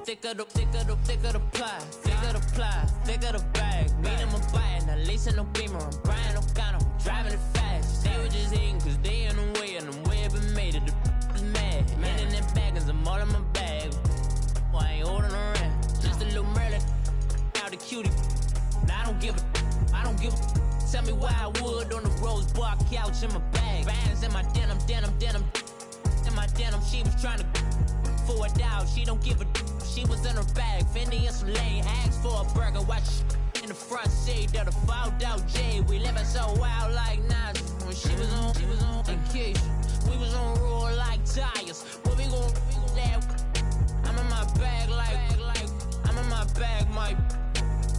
thicker the pie, thicker the ply, thicker the bag. Meet him a bite, at least in no beamer. I'm Brian O'Connor, I'm driving it fast. They were just hating cause they in the way, and the way I've been made it. The is mad. Man in that bag, cause I'm all in my bag. Well, I ain't holding around. Just a little Merlin, out the cutie. Now I don't give a. Tell me why I would on the rose bar couch in my bag. Bands in my denim. In my denim, she was trying to for it out. She don't give a. She was in her bag. Fendi and some lane. Asked for a burger. Watch in the front seat of the fouled out J. We living so wild like Nas. When she was on vacation. We was on roll like tires. What we gon' that? I'm in my bag like I'm in my bag, Mike.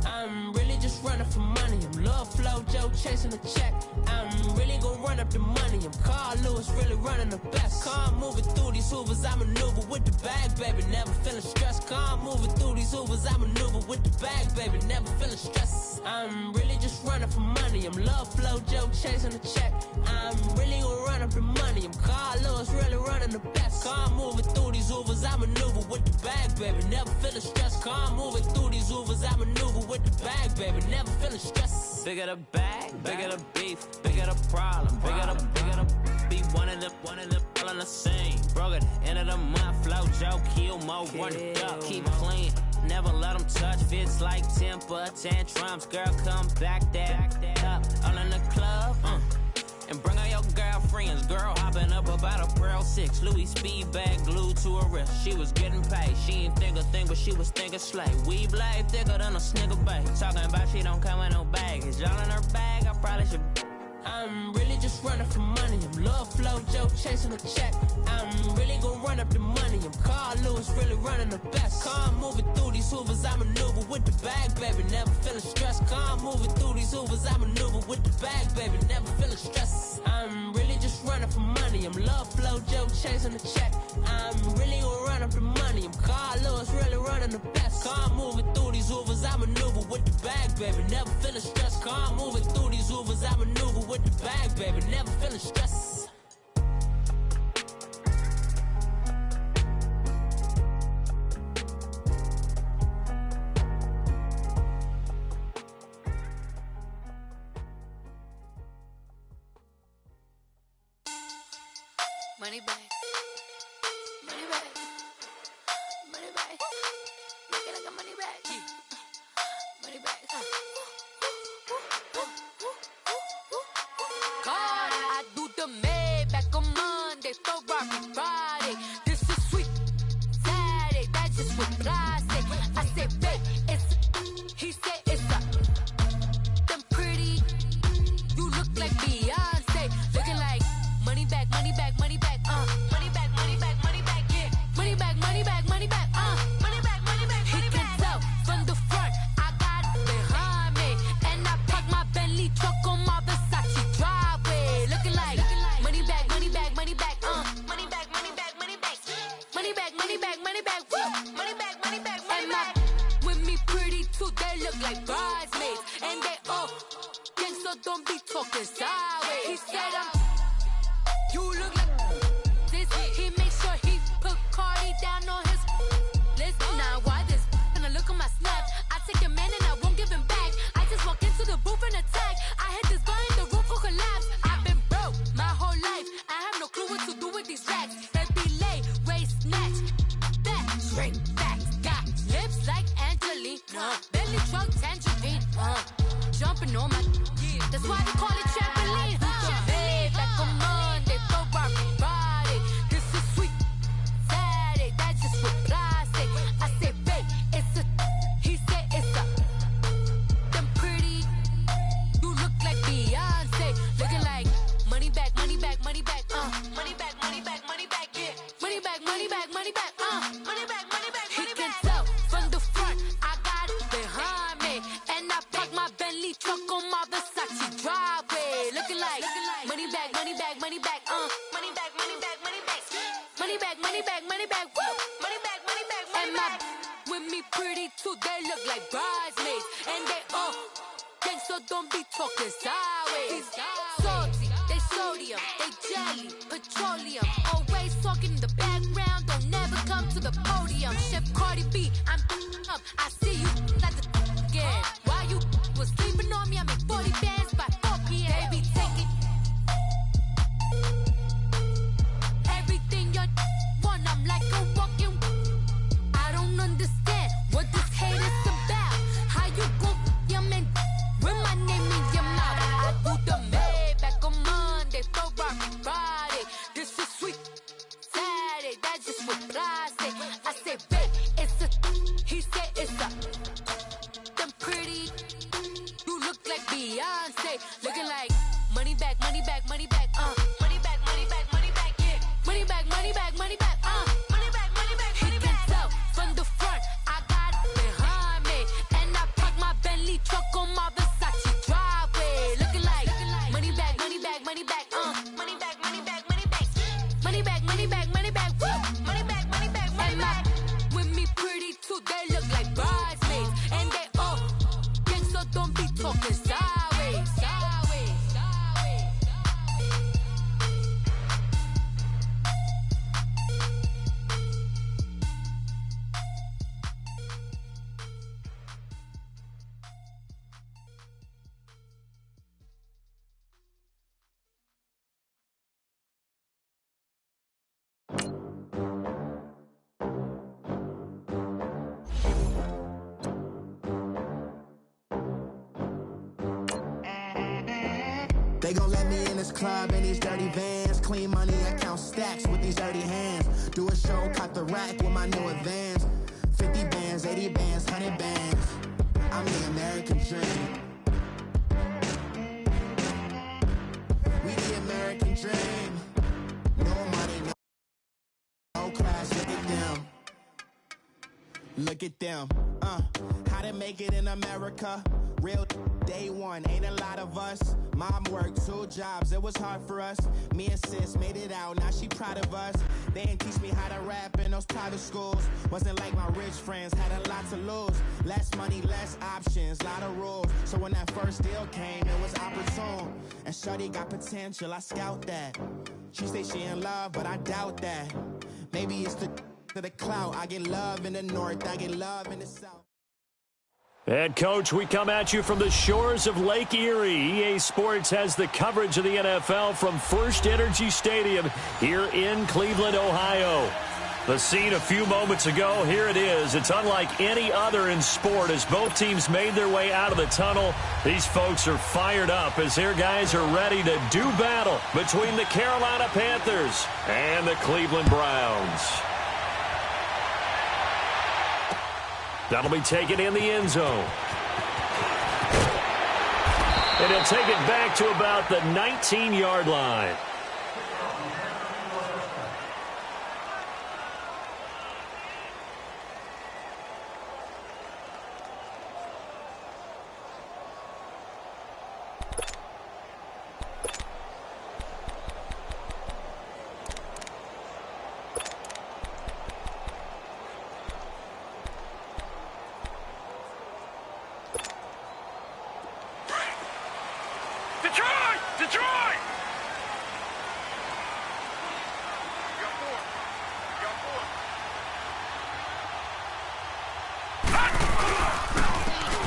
I'm really just running for money. I'm Love Flow Joe chasing the check. I'm really gon' run up the money. I'm Carl Lewis, really running the best. Car moving through these hoovers, I maneuver with the bag, baby. Never feeling stressed. Car moving through these hoovers, I maneuver with the bag, baby. Never feeling stressed. I'm really just running for money. I'm Love Flow Joe chasing the check. I'm really gon' run up the money. I'm Carl Lewis, really running the best. Car moving through these hoovers, I maneuver with the bag, baby. Never feeling stressed. Car moving through these hoovers, I maneuver with the bag, baby. Never feeling stressed. Bigger the bag, bigger the beef, bigger the problem, bigger the be one of them all on the same. Broke at the end of the month, flow Joe, kill more, run it up, keep clean. Never let them touch, fits like temper tantrums. Girl, come back that up, all in the club, and bring all your girlfriends. Girl hopping up about a Pearl 6 Louis speed bag glued to her wrist. She was getting paid, she ain't think a thing, but she was thinking slay. We blade thicker than a snicker bag. Talking about she don't come with no baggage. Y'all in her bag, I probably should. I'm really just running for money. I'm Love Flow Joe chasing the check. I'm really gon' run up the money. I'm Carl Lewis, really running the best. Car moving through these hoovers, I maneuver with the bag, baby. Never feeling stressed. Car moving through these hoovers, I maneuver with the bag, baby. Never feeling stressed. I'm really just running for money. I'm Love Flow Joe chasing the check. I'm really gon' run up the money. I'm Carl Lewis, really running the best. Car moving through these hoovers, I maneuver with the bag, baby. Never feeling stressed. Car moving through these hoovers, I maneuver with the bag, baby. Never feeling stressed. Money bag, money bag, money bag. Make it like a money bag, money bag. God, I do the Maybach on Monday, Ferrari Friday. This is sweet Saturday, that's just what I say. I say, babe, it's he said it's a them pretty. You look like Beyonce, looking like money bag, money bag, money bag. Money bag, money bag, money bag, yeah. Money bag, money bag, money bag, money bag, money bag, money bag. He can tell from the front, I got it behind me, and I park my Bentley truck on my Versace driveway, looking like money bag, money bag, money bag, money bag, money bag, money bag, money bag, money bag, money bag, money bag, money bag, money bag. With me pretty too, they look like bridesmaids, and they all gang, so don't be talking sideways. He said you look like this. He make sure he put Cardi down on his list. Now why this? Gonna look at my snaps. I take a man and I won't give him back. I just walk into the booth and attack. I hit this guy in the roof will collapse. I've been broke my whole life. I have no clue what to do with these racks. Baby lay, waist snatch, back, straight back. Got lips like Angelina, belly truck tangerine. Jumping on my, that's why they call it trampoline. Back on Monday, Ferrari Friday. This is sweet Saturday, that's just what I say. I say, babe, it's a, he said it's a, them pretty. You look like Beyonce, looking like money bag, money bag, money bag, money bag, money bag, money bag, yeah. Money bag, money bag, money bag, money bag, money bag, money bag. He can tell from the front, I got it behind me, and I park my Bentley truck on my Versace driveway, looking like money bag, money bag, money bag, money bag, money bag, money bag, money bag, money bag, money bag, woo, money bag, money bag, money bag. With me pretty too, they look like bridesmaids, and they all gang, so don't be talking sideways. Salty, they sodium, they jelly, petroleum. Always talking in the background, don't never come to the podium. Chef Cardi B, up. I see you at the again. While you was sleeping on me, I make 40 bands by 4 p.m. They be taking everything you want. I'm like a walking. I don't understand what this hate is about. How you go your man with my name in your mouth? I do the Maybach on Monday, for Friday. This is sweet Saturday. That's just what I say. I say, babe, it's a. He said it's a. Them pretty. You look like Beyonce, looking like money back, money back, money back, money back, money back, money back, yeah, money back, money back, money back, money back, money back, money back. He can tell from the front, I got it behind me, and I park my Bentley truck on my Versace driveway, looking like money back, money back, money back, money back, money back, money back, money back, money back, money back, money back, money back, money back. With me pretty too, they look like bridesmaids, and they all gang, so don't be talking sideways, sideways, sideways. They gon' let me in this club in these dirty vans. Clean money, I count stacks with these dirty hands. Do a show, caught the rack with my new advance. 50 bands, 80 bands, 100 bands. I'm the American dream. We the American dream. No money, no class, look at them. Look at them, how to make it in America. Real day one, ain't a lot of us. Mom worked 2 jobs, it was hard for us. Me and sis made it out, now she proud of us. They didn't teach me how to rap in those private schools. Wasn't like my rich friends, had a lot to lose. Less money, less options, lot of rules. So when that first deal came, it was opportune. And shorty got potential, I scout that. She say she in love, but I doubt that. Maybe it's the clout. I get love in the north, I get love in the south. And, Coach, we come at you from the shores of Lake Erie. EA Sports has the coverage of the NFL from First Energy Stadium here in Cleveland, Ohio. The scene a few moments ago, here it is. It's unlike any other in sport as both teams made their way out of the tunnel. These folks are fired up as their guys are ready to do battle between the Carolina Panthers and the Cleveland Browns. That'll be taken in the end zone. And he'll take it back to about the 19-yard line.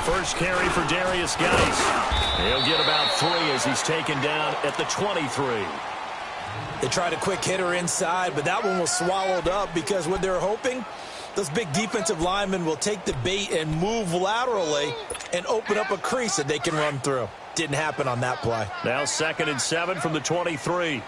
First carry for Darius Geis. He'll get about 3 as he's taken down at the 23. They tried a quick hitter inside, but that one was swallowed up because what they're hoping, those big defensive linemen will take the bait and move laterally and open up a crease that they can run through. Didn't happen on that play. Now 2nd and 7 from the 23.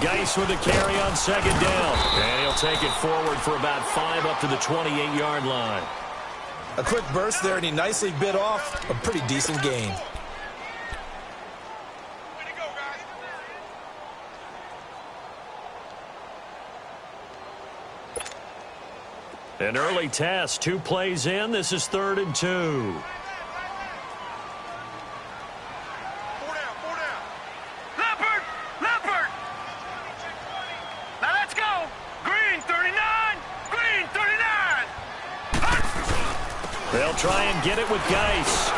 Geis with a carry on 2nd down. And he'll take it forward for about 5 up to the 28-yard line. A quick burst there, and he nicely bit off a pretty decent gain. An early test, 2 plays in. This is 3rd and 2. They'll try and get it with Geis.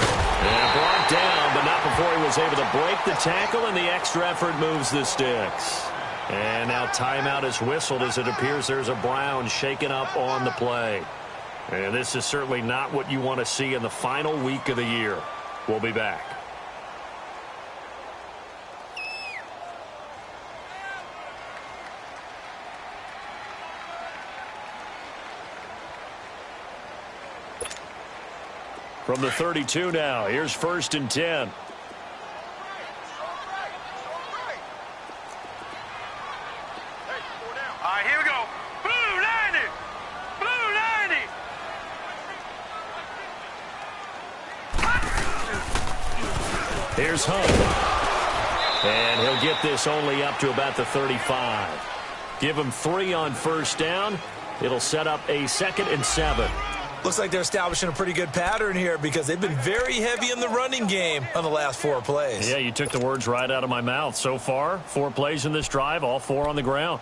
And brought down, but not before he was able to break the tackle, and the extra effort moves the sticks. And now timeout is whistled as it appears there's a Brown shaken up on the play. And this is certainly not what you want to see in the final week of the year. We'll be back. From the 32 now, here's 1st and 10. All right, here we go. Blue 90! Blue 90! Here's Hunt. And he'll get this only up to about the 35. Give him 3 on 1st down. It'll set up a 2nd and 7. Looks like they're establishing a pretty good pattern here because they've been very heavy in the running game on the last 4 plays. Yeah, you took the words right out of my mouth. So far, 4 plays in this drive, all 4 on the ground.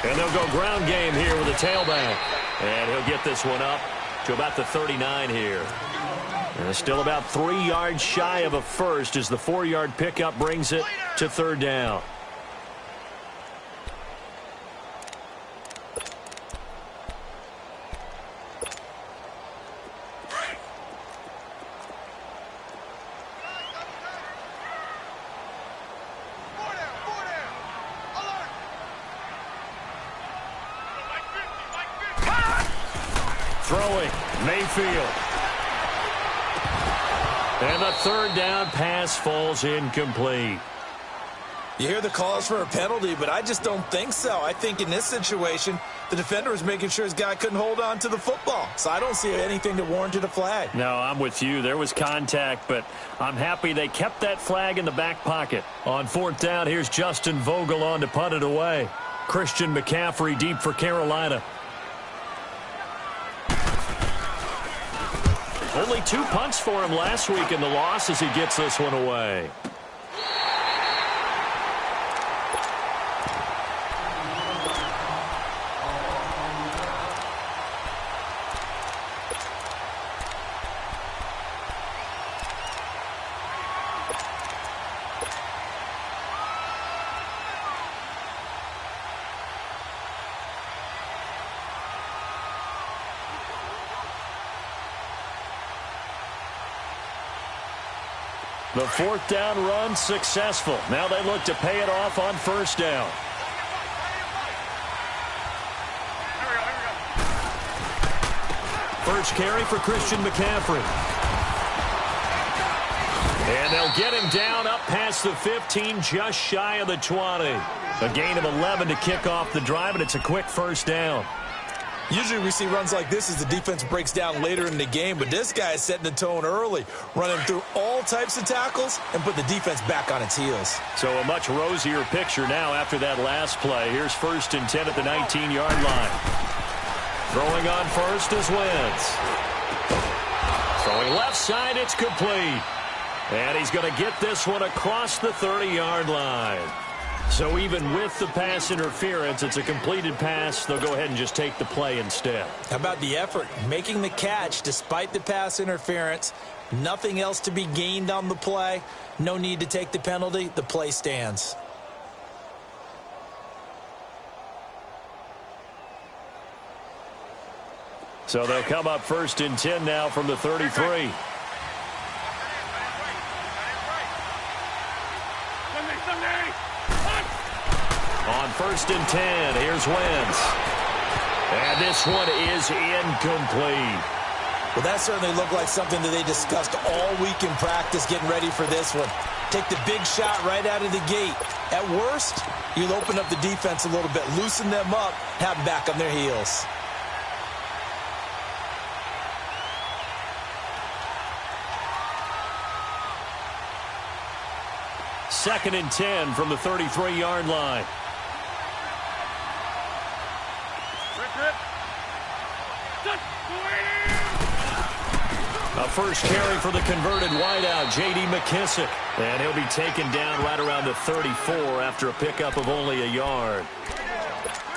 And they'll go ground game here with a tailback. And he'll get this one up to about the 39 here. And still about 3 yards shy of a first as the 4-yard pickup brings it to 3rd down. Throwing, Mayfield. And the 3rd down pass falls incomplete. You hear the calls for a penalty, but I just don't think so. I think in this situation, the defender was making sure his guy couldn't hold on to the football. So I don't see anything that warranted a flag. No, I'm with you. There was contact, but I'm happy they kept that flag in the back pocket. On 4th down, here's Justin Vogel on to punt it away. Christian McCaffrey deep for Carolina. Only 2 punts for him last week in the loss as he gets this one away. The 4th down run successful. Now they look to pay it off on 1st down. First carry for Christian McCaffrey. And they'll get him down up past the 15, just shy of the 20. A gain of 11 to kick off the drive, and it's a quick 1st down. Usually we see runs like this as the defense breaks down later in the game, but this guy is setting the tone early, running through all types of tackles and put the defense back on its heels. So a much rosier picture now after that last play. Here's 1st and 10 at the 19-yard line. Throwing on first is Wentz. Throwing left side, it's complete. And he's going to get this one across the 30-yard line. So even with the pass interference, it's a completed pass. They'll go ahead and just take the play instead. How about the effort? Making the catch despite the pass interference. Nothing else to be gained on the play. No need to take the penalty. The play stands. So they'll come up 1st and 10 now from the 33. On 1st and 10, here's Wentz. And this one is incomplete. Well, that certainly looked like something that they discussed all week in practice getting ready for this one. Take the big shot right out of the gate. At worst, you'll open up the defense a little bit, loosen them up, have them back on their heels. 2nd and 10 from the 33-yard line. A first carry for the converted wideout, J.D. McKissick. And he'll be taken down right around the 34 after a pickup of only a yard.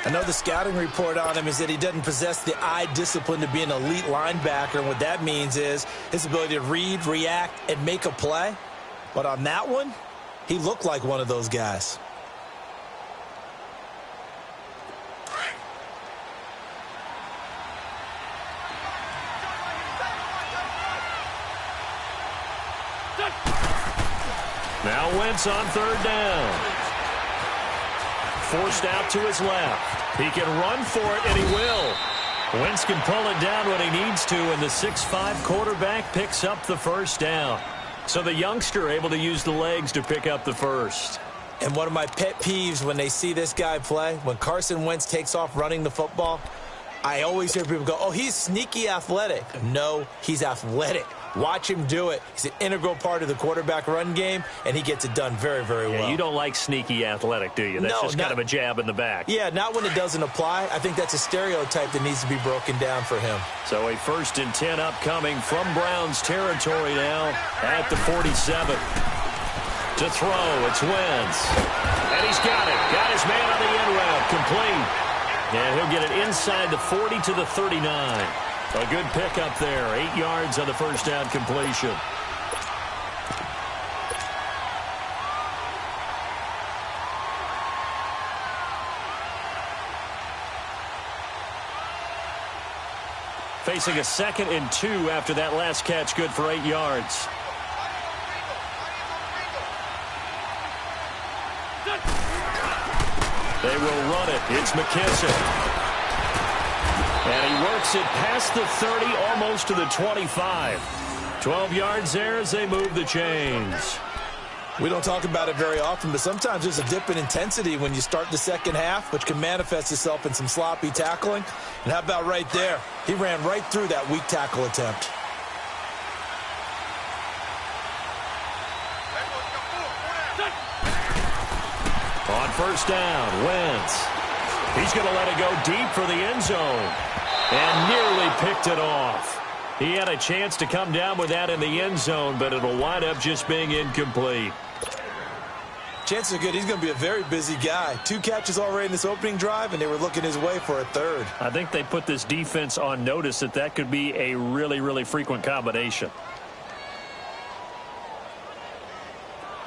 I know the scouting report on him is that he doesn't possess the eye discipline to be an elite linebacker. And what that means is his ability to read, react, and make a play. But on that one, he looked like one of those guys. Now Wentz on 3rd down. Forced out to his left. He can run for it, and he will. Wentz can pull it down when he needs to, and the 6'5" quarterback picks up the first down. So the youngster able to use the legs to pick up the first. And one of my pet peeves when they see this guy play, when Carson Wentz takes off running the football, I always hear people go, oh, he's sneaky athletic. No, he's athletic. Watch him do it. He's an integral part of the quarterback run game, and he gets it done very, very well. You don't like sneaky athletic, do you? That's just kind of a jab in the back. Yeah, not when it doesn't apply. I think that's a stereotype that needs to be broken down for him. So a 1st and 10 upcoming from Browns territory now at the 47. To throw, it's Wentz. And he's got it. Got his man on the end route, complete. And he'll get it inside the 40 to the 39. A good pickup there. 8 yards on the first down completion. Facing a 2nd and 2 after that last catch, good for 8 yards. They will run it. It's McKissick. And he works it past the 30, almost to the 25. 12 yards there as they move the chains. We don't talk about it very often, but sometimes there's a dip in intensity when you start the second half, which can manifest itself in some sloppy tackling. And how about right there? He ran right through that weak tackle attempt. On first down, Wentz. He's going to let it go deep for the end zone. And nearly picked it off. He had a chance to come down with that in the end zone, but it'll wind up just being incomplete. Chances are good he's going to be a very busy guy. 2 catches already in this opening drive, and they were looking his way for a 3rd. I think they put this defense on notice that could be a really, really frequent combination.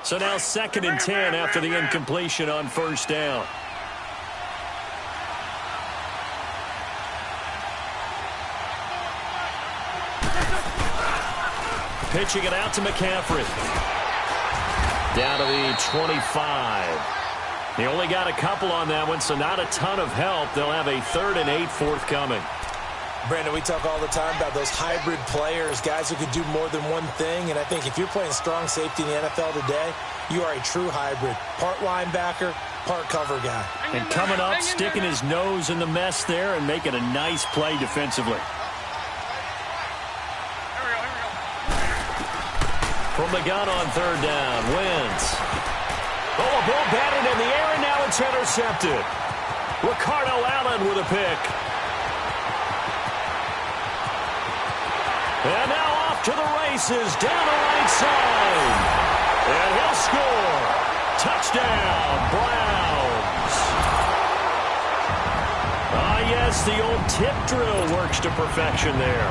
So now 2nd and 10 after the incompletion on first down. Pitching it out to McCaffrey. Down to the 25. He only got a couple on that one, so not a ton of help. They'll have a 3rd and 8 forthcoming. Brandon, we talk all the time about those hybrid players, guys who could do more than one thing. And I think if you're playing strong safety in the NFL today, you are a true hybrid. Part linebacker, part cover guy. And coming up, sticking his nose in the mess there and making a nice play defensively. From the gun on 3rd down, Wentz. Oh, a ball batted in the air, and now it's intercepted. Ricardo Allen with a pick. And now off to the races, down the right side. And he'll score. Touchdown, Browns. Yes, the old tip drill works to perfection there.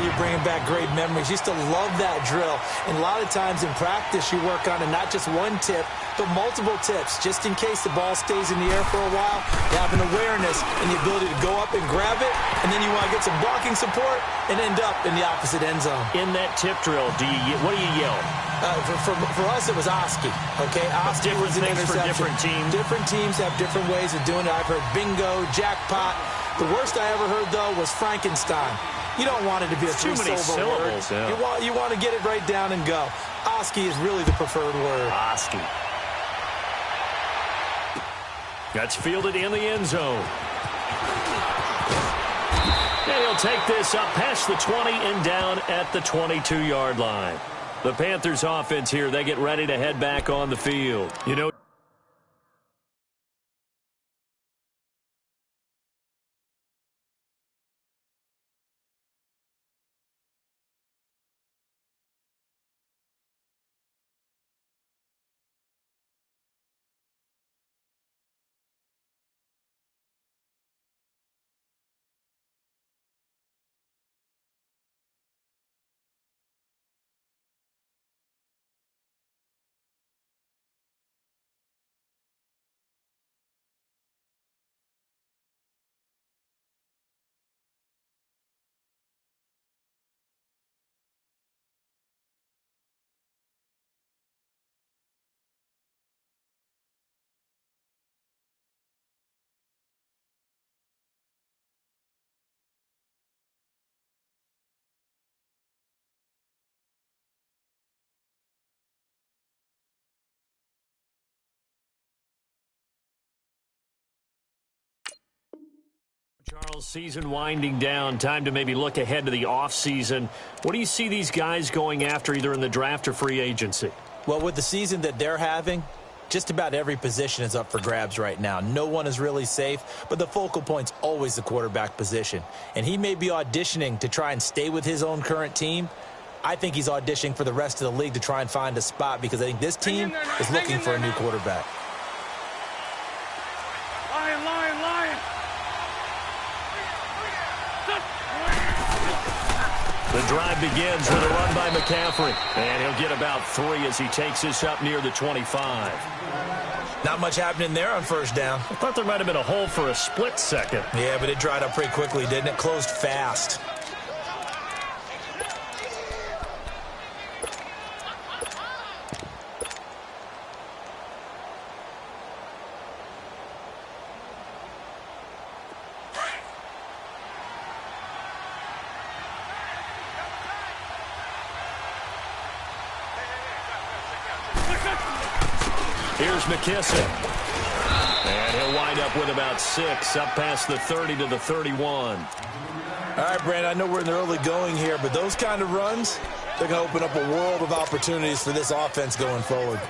You're bringing back great memories. Used to love that drill. And a lot of times in practice, you work on it, not just one tip, but multiple tips, just in case the ball stays in the air for a while. You have an awareness and the ability to go up and grab it, and then you want to get some blocking support and end up in the opposite end zone. In that tip drill, what do you yell? For us, it was Oski. Okay, Oski was an interception. For different teams. Different teams have different ways of doing it. I've heard bingo, jackpot. The worst I ever heard, though, was Frankenstein. You don't want it to be a three-syllable word. Yeah. You want to get it right down and go. Oski is really the preferred word. Oski. That's fielded in the end zone. And he'll take this up past the 20 and down at the 22-yard line. The Panthers offense here, they get ready to head back on the field. You know, Charles, season winding down. Time to maybe look ahead to the offseason. What do you see these guys going after either in the draft or free agency? Well, with the season that they're having, just about every position is up for grabs right now. No one is really safe, but the focal point's always the quarterback position. And he may be auditioning to try and stay with his own current team. I think he's auditioning for the rest of the league to try and find a spot because I think this team is looking for a new quarterback. Lion. The drive begins with a run by McCaffrey. And he'll get about 3 as he takes this up near the 25. Not much happening there on first down. I thought there might have been a hole for a split second. Yeah, but it dried up pretty quickly, didn't it? Closed fast. Here's McKissick. And he'll wind up with about 6, up past the 30 to the 31. All right, Brandon, I know we're in the early going here, but those kind of runs, they're going to open up a world of opportunities for this offense going forward.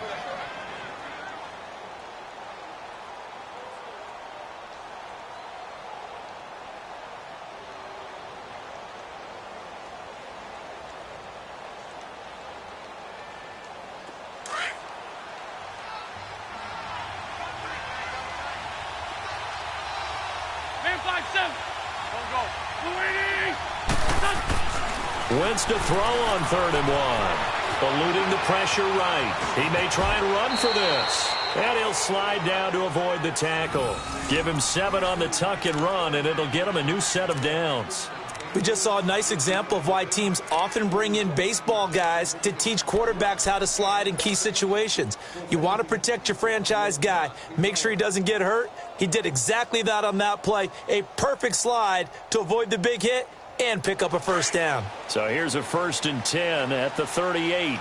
Wentz to throw on 3rd and 1. Eluding the pressure right. He may try and run for this. And he'll slide down to avoid the tackle. Give him 7 on the tuck and run, and it'll get him a new set of downs. We just saw a nice example of why teams often bring in baseball guys to teach quarterbacks how to slide in key situations. You want to protect your franchise guy. Make sure he doesn't get hurt. He did exactly that on that play. A perfect slide to avoid the big hit and pick up a first down. So here's a 1st and 10 at the 38.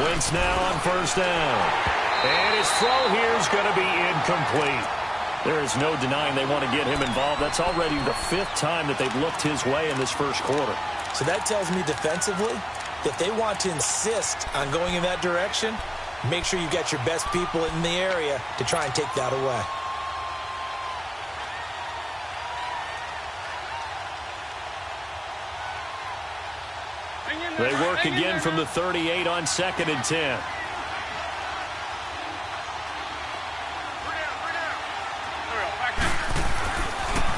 Wentz now on 1st down. And his throw here is going to be incomplete. There is no denying they want to get him involved. That's already the 5th time that they've looked his way in this first quarter. So that tells me defensively that they want to insist on going in that direction. Make sure you've got your best people in the area to try and take that away. They work again from the 38 on 2nd and 10.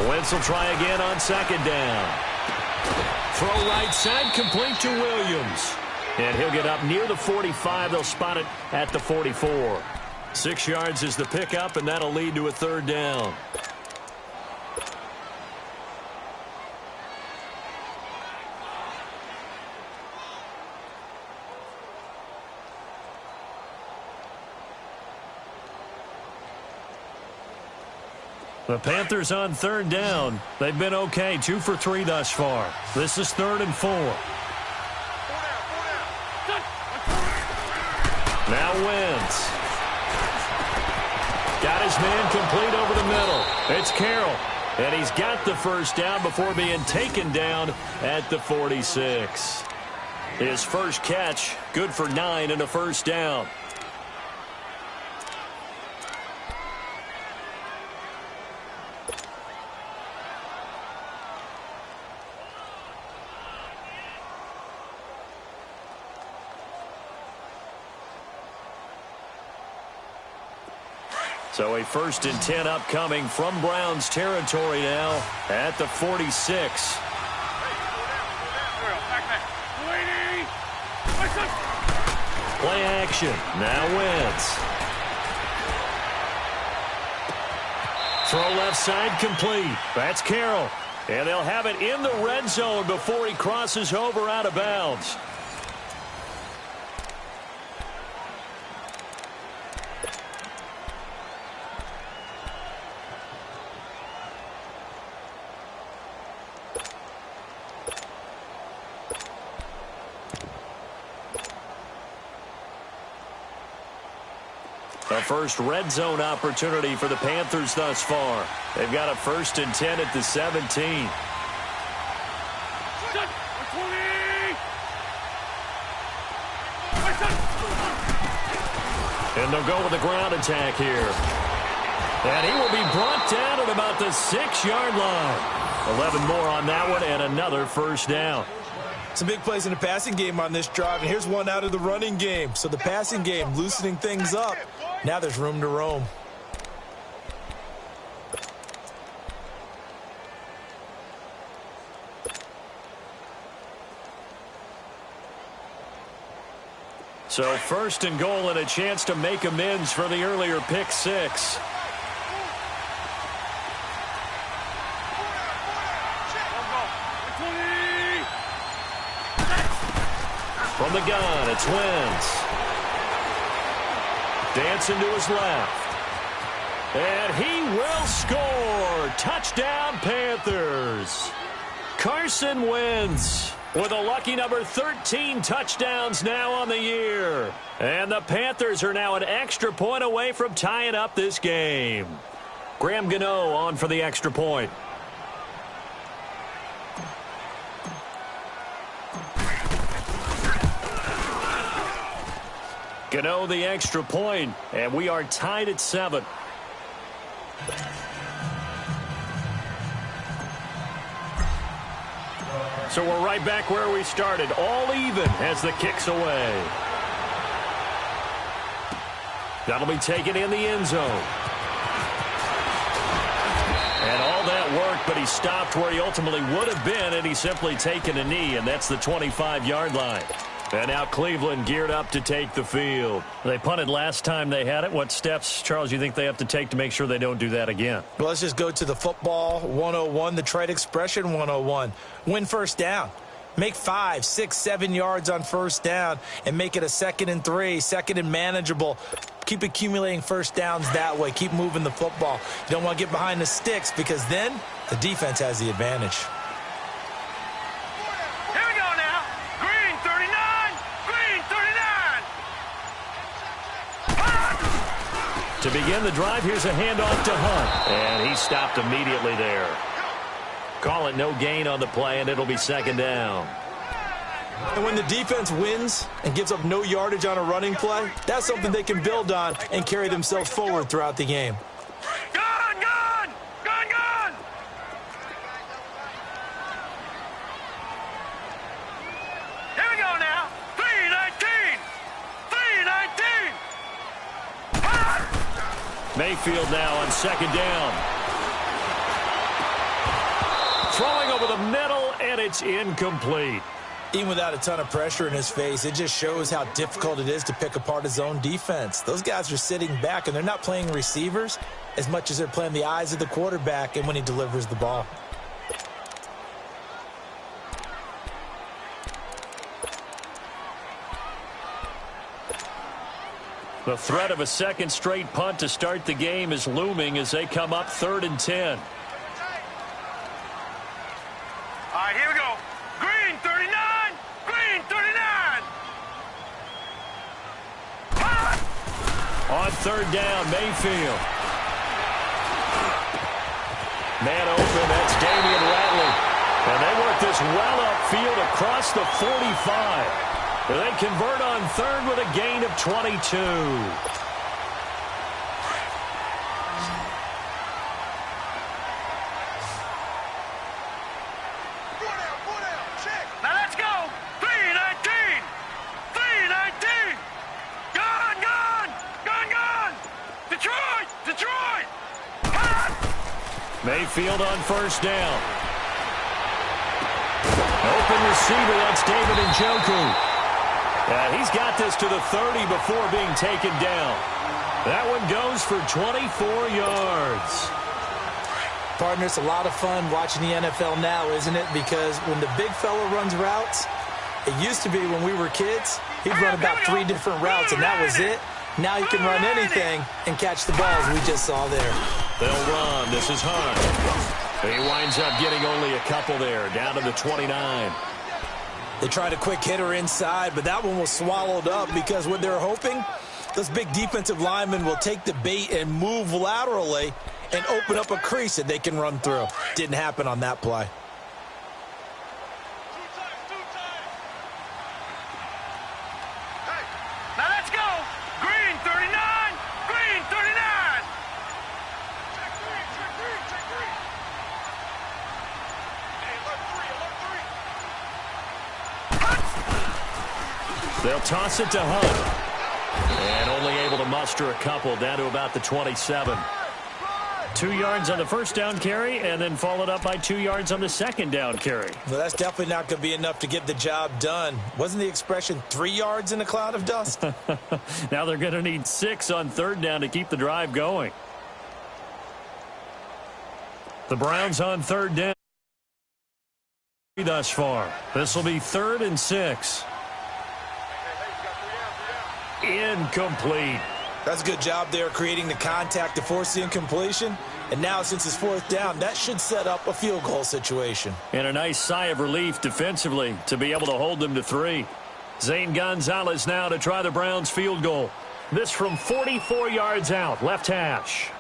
Wentz will try again on 2nd down. Throw right side, complete to Williams. And he'll get up near the 45. They'll spot it at the 44. 6 yards is the pickup, and that'll lead to a 3rd down. The Panthers on 3rd down. They've been okay, 2 for 3 thus far. This is 3rd and 4. Now Wentz. Got his man complete over the middle. It's Carroll. And he's got the first down before being taken down at the 46. His first catch, good for 9 and a first down. So a 1st and 10 upcoming from Browns territory now at the 46. Play action. Now Wentz. Throw left side complete. That's Carroll. And they'll have it in the red zone before he crosses over out of bounds. The first red zone opportunity for the Panthers thus far. They've got a 1st and 10 at the 17. And they'll go with the ground attack here. And he will be brought down at about the 6-yard line. 11 more on that one and another first down. Some big plays in the passing game on this drive, and here's one out of the running game. So the passing game loosening things up. Now there's room to roam. So 1st and goal and a chance to make amends for the earlier pick 6. From the gun, it's Wentz. Dancing to his left. And he will score. Touchdown, Panthers. Carson Wentz with a lucky number 13 touchdowns now on the year. And the Panthers are now an extra point away from tying up this game. Graham Gano on for the extra point. Gano the extra point, and we are tied at 7. So we're right back where we started, all even as the kick's away. That'll be taken in the end zone. And all that work, but he stopped where he ultimately would have been, and he's simply taken a knee, and that's the 25-yard line. And now Cleveland geared up to take the field. They punted last time they had it. What steps, Charles, you think they have to take to make sure they don't do that again? Well, let's just go to the football 101, the trade expression 101. Win first down. Make 5, 6, 7 yards on first down and make it a 2nd and 3, 2nd and manageable. Keep accumulating first downs that way. Keep moving the football. You don't want to get behind the sticks because then the defense has the advantage. To begin the drive, here's a handoff to Hunt. And he stopped immediately there. Call it no gain on the play, and it'll be 2nd down. And when the defense wins and gives up no yardage on a running play, that's something they can build on and carry themselves forward throughout the game. Gun, gun! Gun, gun! Here we go now. 3-19! 3-19! Mayfield now on 2nd down. Throwing over the middle, and it's incomplete. Even without a ton of pressure in his face, it just shows how difficult it is to pick apart his own defense. Those guys are sitting back, and they're not playing receivers as much as they're playing the eyes of the quarterback and when he delivers the ball. The threat of a 2nd straight punt to start the game is looming as they come up 3rd and 10. All right, here we go. Green 39! Green 39! On 3rd down, Mayfield. Man open, that's Damian Ratley. And they work this well upfield across the 45. They convert on third with a gain of 22. Now let's go. 319. 319. Gone. Detroit. Mayfield on first down. Open receiver, that's David Njoku. He's got this to the 30 before being taken down. That one goes for 24 yards. Partner, it's a lot of fun watching the NFL now, isn't it? Because when the big fella runs routes, it used to be when we were kids, he'd run about 3 different routes, and that was it. Now he can run anything and catch the balls we just saw there. They'll run. This is Hunt. He winds up getting only a couple there, down to the 29. They tried a quick hitter inside, but that one was swallowed up because what they're hoping, those big defensive linemen will take the bait and move laterally and open up a crease that they can run through. Didn't happen on that play. Now let's go. Green 39. Green 39. Check green. Hey, alert 3. They'll toss it to Hunt. And only able to muster a couple, down to about the 27. 2 yards on the first down carry, and then followed up by 2 yards on the second down carry. Well, that's definitely not going to be enough to get the job done. Wasn't the expression 3 yards in a cloud of dust? Now they're going to need 6 on third down to keep the drive going. The Browns on third down thus far. This will be 3rd and 6. Incomplete. That's a good job there creating the contact to force the incompletion. And now since it's 4th down, that should set up a field goal situation. And a nice sigh of relief defensively to be able to hold them to 3. Zane Gonzalez now to try the Browns field goal. This from 44 yards out, left hash.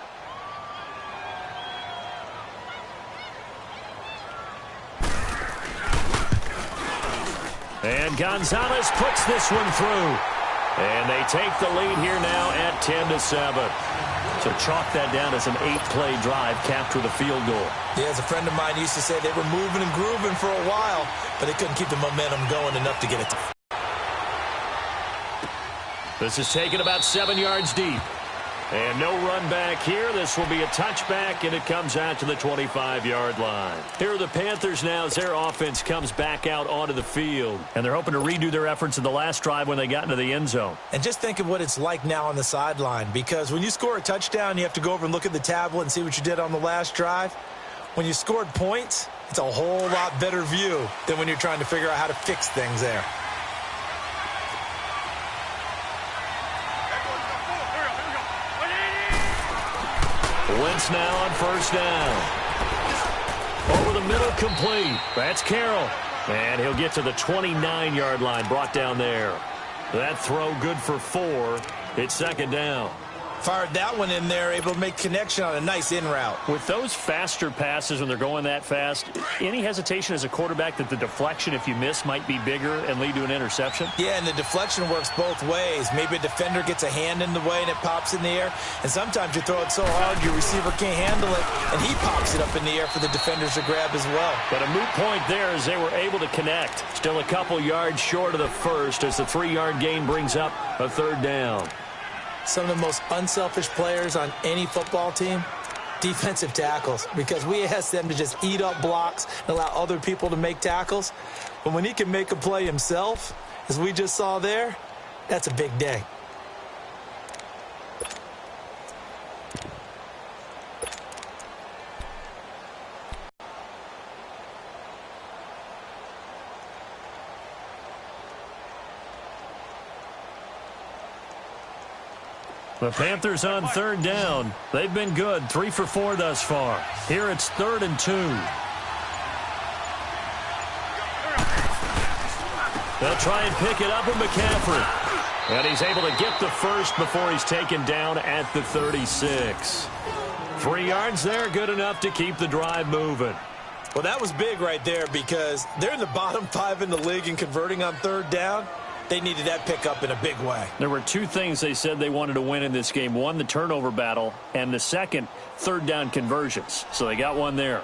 And Gonzalez puts this one through. And they take the lead here now at 10-7. So chalk that down as an 8-play drive capped with a field goal. Yeah, as a friend of mine used to say, they were moving and grooving for a while, but they couldn't keep the momentum going enough to get it. This is taken about 7 yards deep. And no run back here. This will be a touchback, and it comes out to the 25-yard line. Here are the Panthers now as their offense comes back out onto the field. And they're hoping to redo their efforts in the last drive when they got into the end zone. And just think of what it's like now on the sideline, because when you score a touchdown, you have to go over and look at the tablet and see what you did on the last drive. When you scored points, it's a whole lot better view than when you're trying to figure out how to fix things there. Wentz now on first down. Over the middle, complete. That's Carroll. And he'll get to the 29-yard line, brought down there. That throw good for 4. It's 2nd down. Fired that one in there, able to make connection on a nice in route. With those faster passes when they're going that fast, any hesitation as a quarterback that the deflection, if you miss, might be bigger and lead to an interception? Yeah, and the deflection works both ways. Maybe a defender gets a hand in the way and it pops in the air. And sometimes you throw it so hard your receiver can't handle it, and he pops it up in the air for the defenders to grab as well. But a moot point there as they were able to connect. Still a couple yards short of the first as the 3-yard gain brings up a 3rd down. Some of the most unselfish players on any football team, defensive tackles, because we ask them to just eat up blocks and allow other people to make tackles. But when he can make a play himself, as we just saw there, that's a big day. The Panthers on 3rd down. They've been good, 3 for 4 thus far. Here it's 3rd and 2. They'll try and pick it up with McCaffrey. And he's able to get the first before he's taken down at the 36. 3 yards there, good enough to keep the drive moving. Well, that was big right there because they're in the bottom 5 in the league in converting on third down. They needed that pickup in a big way. There were 2 things they said they wanted to win in this game. One, the turnover battle, and the second, third down conversions. So they got one there.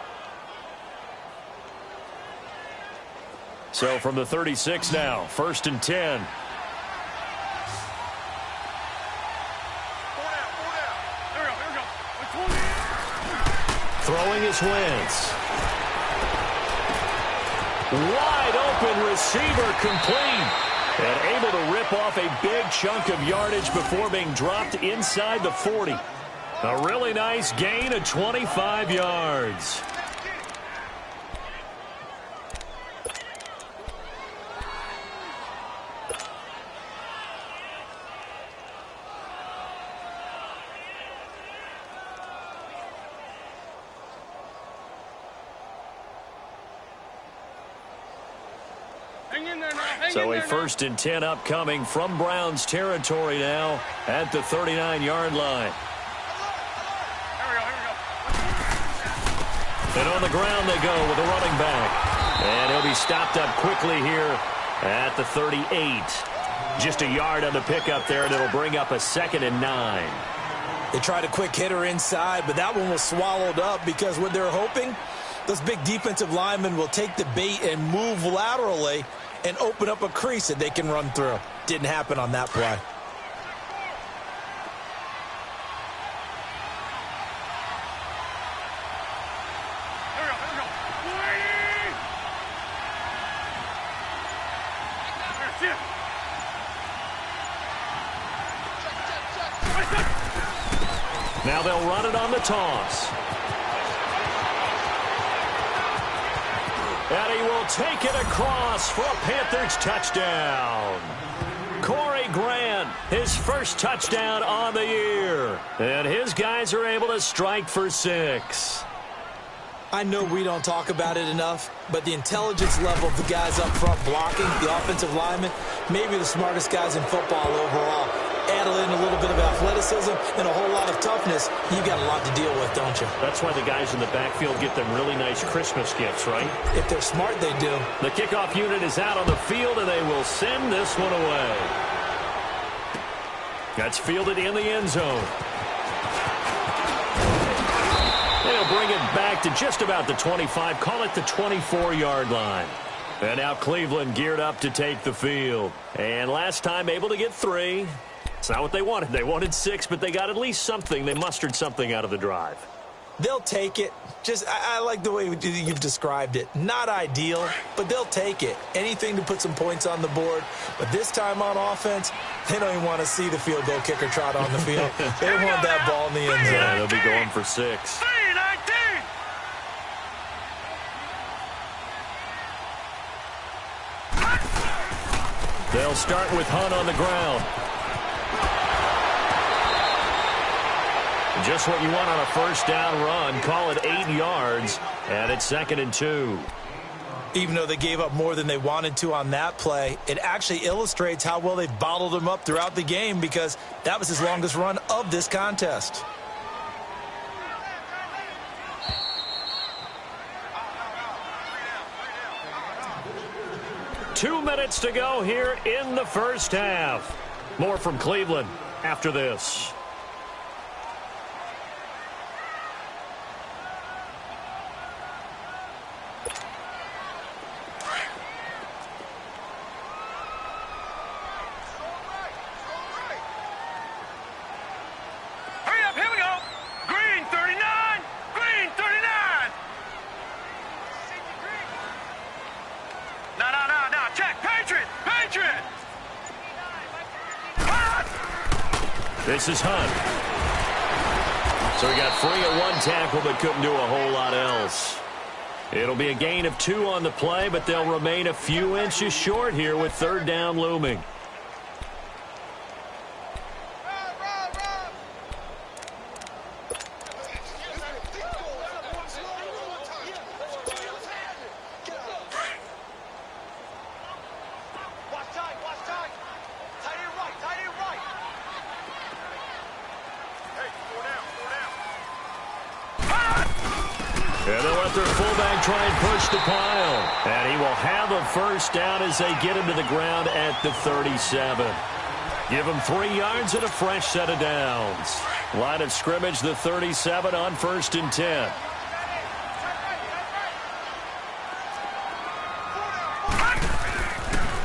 So from the 36 now, 1st and 10. Throwing his Wentz. Wide open receiver complete. And able to rip off a big chunk of yardage before being dropped inside the 40. A really nice gain of 25 yards. So a 1st and 10 upcoming from Browns territory now at the 39-yard line. And on the ground they go with a running back. And he'll be stopped up quickly here at the 38. Just a yard on the pickup there, and it'll bring up a 2nd and 9. They tried a quick hitter inside, but that one was swallowed up because what they're hoping, those big defensive linemen will take the bait and move laterally and open up a crease that they can run through. Didn't happen on that play. Now they'll run it on the toss. And he will take it across for a Panthers touchdown. Corey Grant, his first touchdown on the year. And his guys are able to strike for 6. I know we don't talk about it enough, but the intelligence level of the guys up front blocking, the offensive linemen, maybe the smartest guys in football overall. Add in a little bit of athleticism and a whole lot of toughness, you got a lot to deal with, don't you? That's why the guys in the backfield get them really nice Christmas gifts, right? If they're smart, they do. The kickoff unit is out on the field, and they will send this one away. That's fielded in the end zone. They'll bring it back to just about the 25, call it the 24-yard line. And now Cleveland geared up to take the field. And last time able to get 3. It's not what they wanted. They wanted 6, but they got at least something. They mustered something out of the drive. They'll take it. I like the way you've described it. Not ideal, but they'll take it. Anything to put some points on the board. But this time on offense, they don't even want to see the field goal kicker trot on the field. They want that ball in the end zone. Yeah, they'll be going for 6. They'll start with Hunt on the ground. Just what you want on a first down run. Call it 8 yards, and it's 2nd and 2. Even though they gave up more than they wanted to on that play, it actually illustrates how well they've bottled them up throughout the game because that was his longest run of this contest. Two minutes to go here in the first half. More from Cleveland after this. Hurry up, here we go. Green 39, green 39. No, check, Patriot. This is Hunt. So he got free of 1 tackle but couldn't do a whole lot else. It'll be a gain of 2 on the play, but they'll remain a few inches short here with 3rd down looming. And they'll let their fullback try and push the pile. And he will have a first down as they get him to the ground at the 37. Give him 3 yards and a fresh set of downs. Line of scrimmage, the 37 on 1st and 10.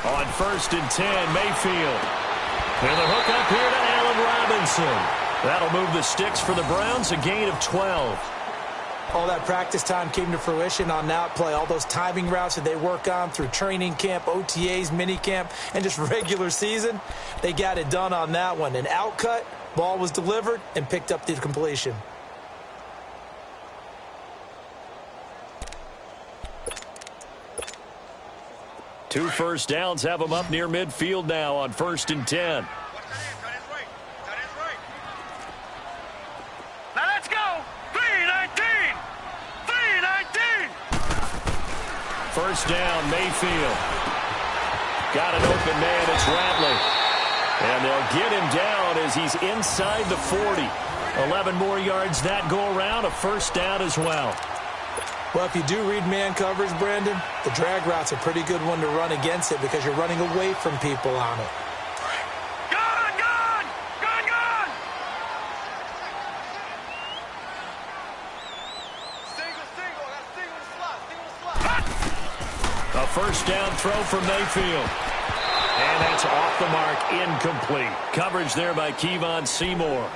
On 1st and 10, Mayfield. And the hook up here to Allen Robinson. That'll move the sticks for the Browns, a gain of 12. All that practice time came to fruition on that play. All those timing routes that they work on through training camp, OTAs, minicamp, and just regular season, they got it done on that one. An outcut, ball was delivered, and picked up the completion. Two first downs have them up near midfield now on 1st and 10. Now let's go. 3-19. 3-19. First down, Mayfield. Got an open man, it's Ratley. And they'll get him down as he's inside the 40. 11 more yards that go around, a first down as well. Well, if you do read man coverage, Brandon, the drag route's a pretty good one to run against it because you're running away from people on it. Gone, gone, gone, gone. Single, slot. A first down throw from Mayfield. And that's off the mark, incomplete. Coverage there by Kevon Seymour.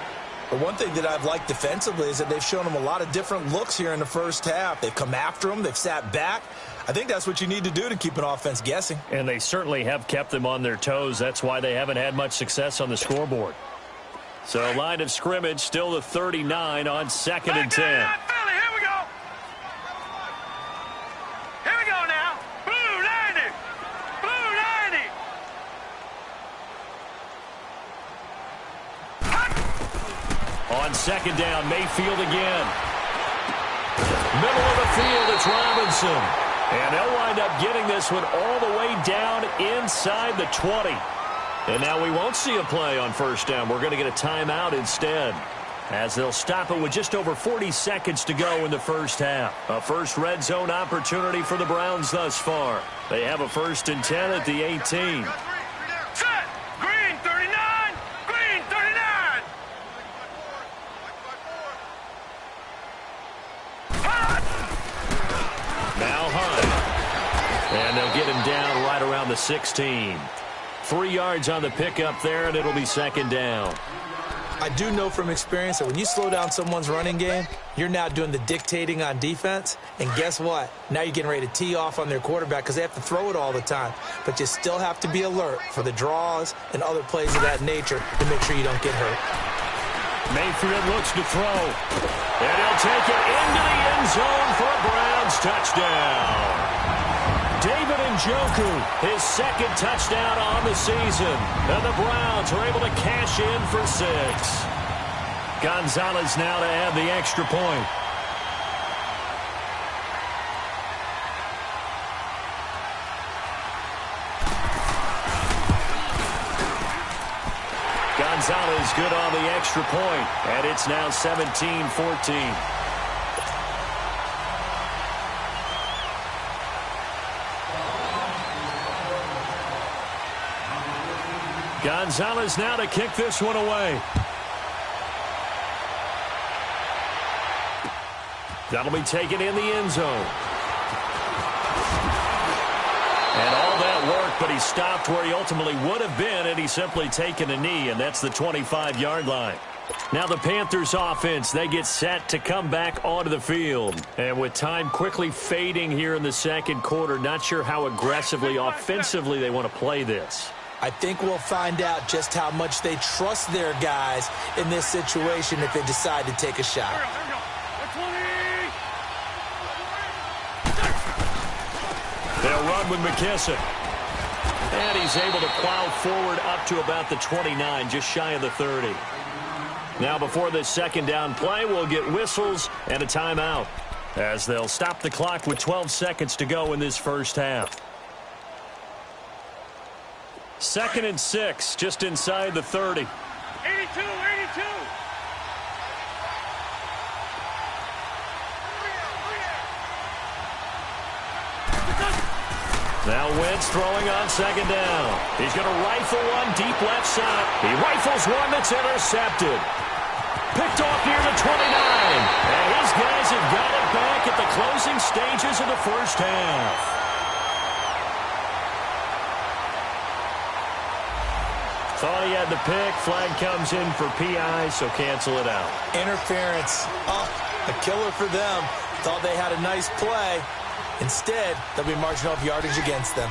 But one thing that I've liked defensively is that they've shown them a lot of different looks here in the first half. They've come after them. They've sat back. I think that's what you need to do to keep an offense guessing. And they certainly have kept them on their toes. That's why they haven't had much success on the scoreboard. So line of scrimmage, still the 39 on 2nd and 10. Here we go. Here we go now. Blue 90. Blue 90. On 2nd down, Mayfield again. Middle of the field, it's Robinson. And they'll wind up getting this one all the way down inside the 20. And now we won't see a play on first down. We're going to get a timeout instead, as they'll stop it with just over 40 seconds to go in the first half. A first red zone opportunity for the Browns thus far. They have a 1st and 10 at the 18. Set. Green 39. Green 39. Now Hunt. And they'll get him down right around the 16. 3 yards on the pickup there, and it'll be 2nd down. I do know from experience that when you slow down someone's running game, you're now doing the dictating on defense. And guess what? Now you're getting ready to tee off on their quarterback because they have to throw it all the time. But you still have to be alert for the draws and other plays of that nature to make sure you don't get hurt. Mayfield looks to throw. And he'll take it into the end zone for a Browns touchdown. David Njoku, his 2nd touchdown on the season. And the Browns are able to cash in for 6. Gonzalez now to add the extra point. Gonzalez good on the extra point. And it's now 17-14. Gonzalez now to kick this one away. That'll be taken in the end zone. And all that work, but he stopped where he ultimately would have been, and he's simply taken a knee, and that's the 25-yard line. Now the Panthers offense, they get set to come back onto the field. And with time quickly fading here in the second quarter, not sure how aggressively, offensively they want to play this. I think we'll find out just how much they trust their guys in this situation if they decide to take a shot. They'll run with McKissick. And he's able to plow forward up to about the 29, just shy of the 30. Now before this 2nd down play, we'll get whistles and a timeout, as they'll stop the clock with 12 seconds to go in this first half. 2nd and 6, just inside the 30. 82, 82. Now Wentz throwing on second down. He's going to rifle one deep left side. He rifles one that's intercepted. Picked off near the 29. And his guys have got it back at the closing stages of the first half. Thought he had the pick. Flag comes in for PI, so cancel it out. Interference. Oh, a killer for them. Thought they had a nice play. Instead, they'll be marching off yardage against them.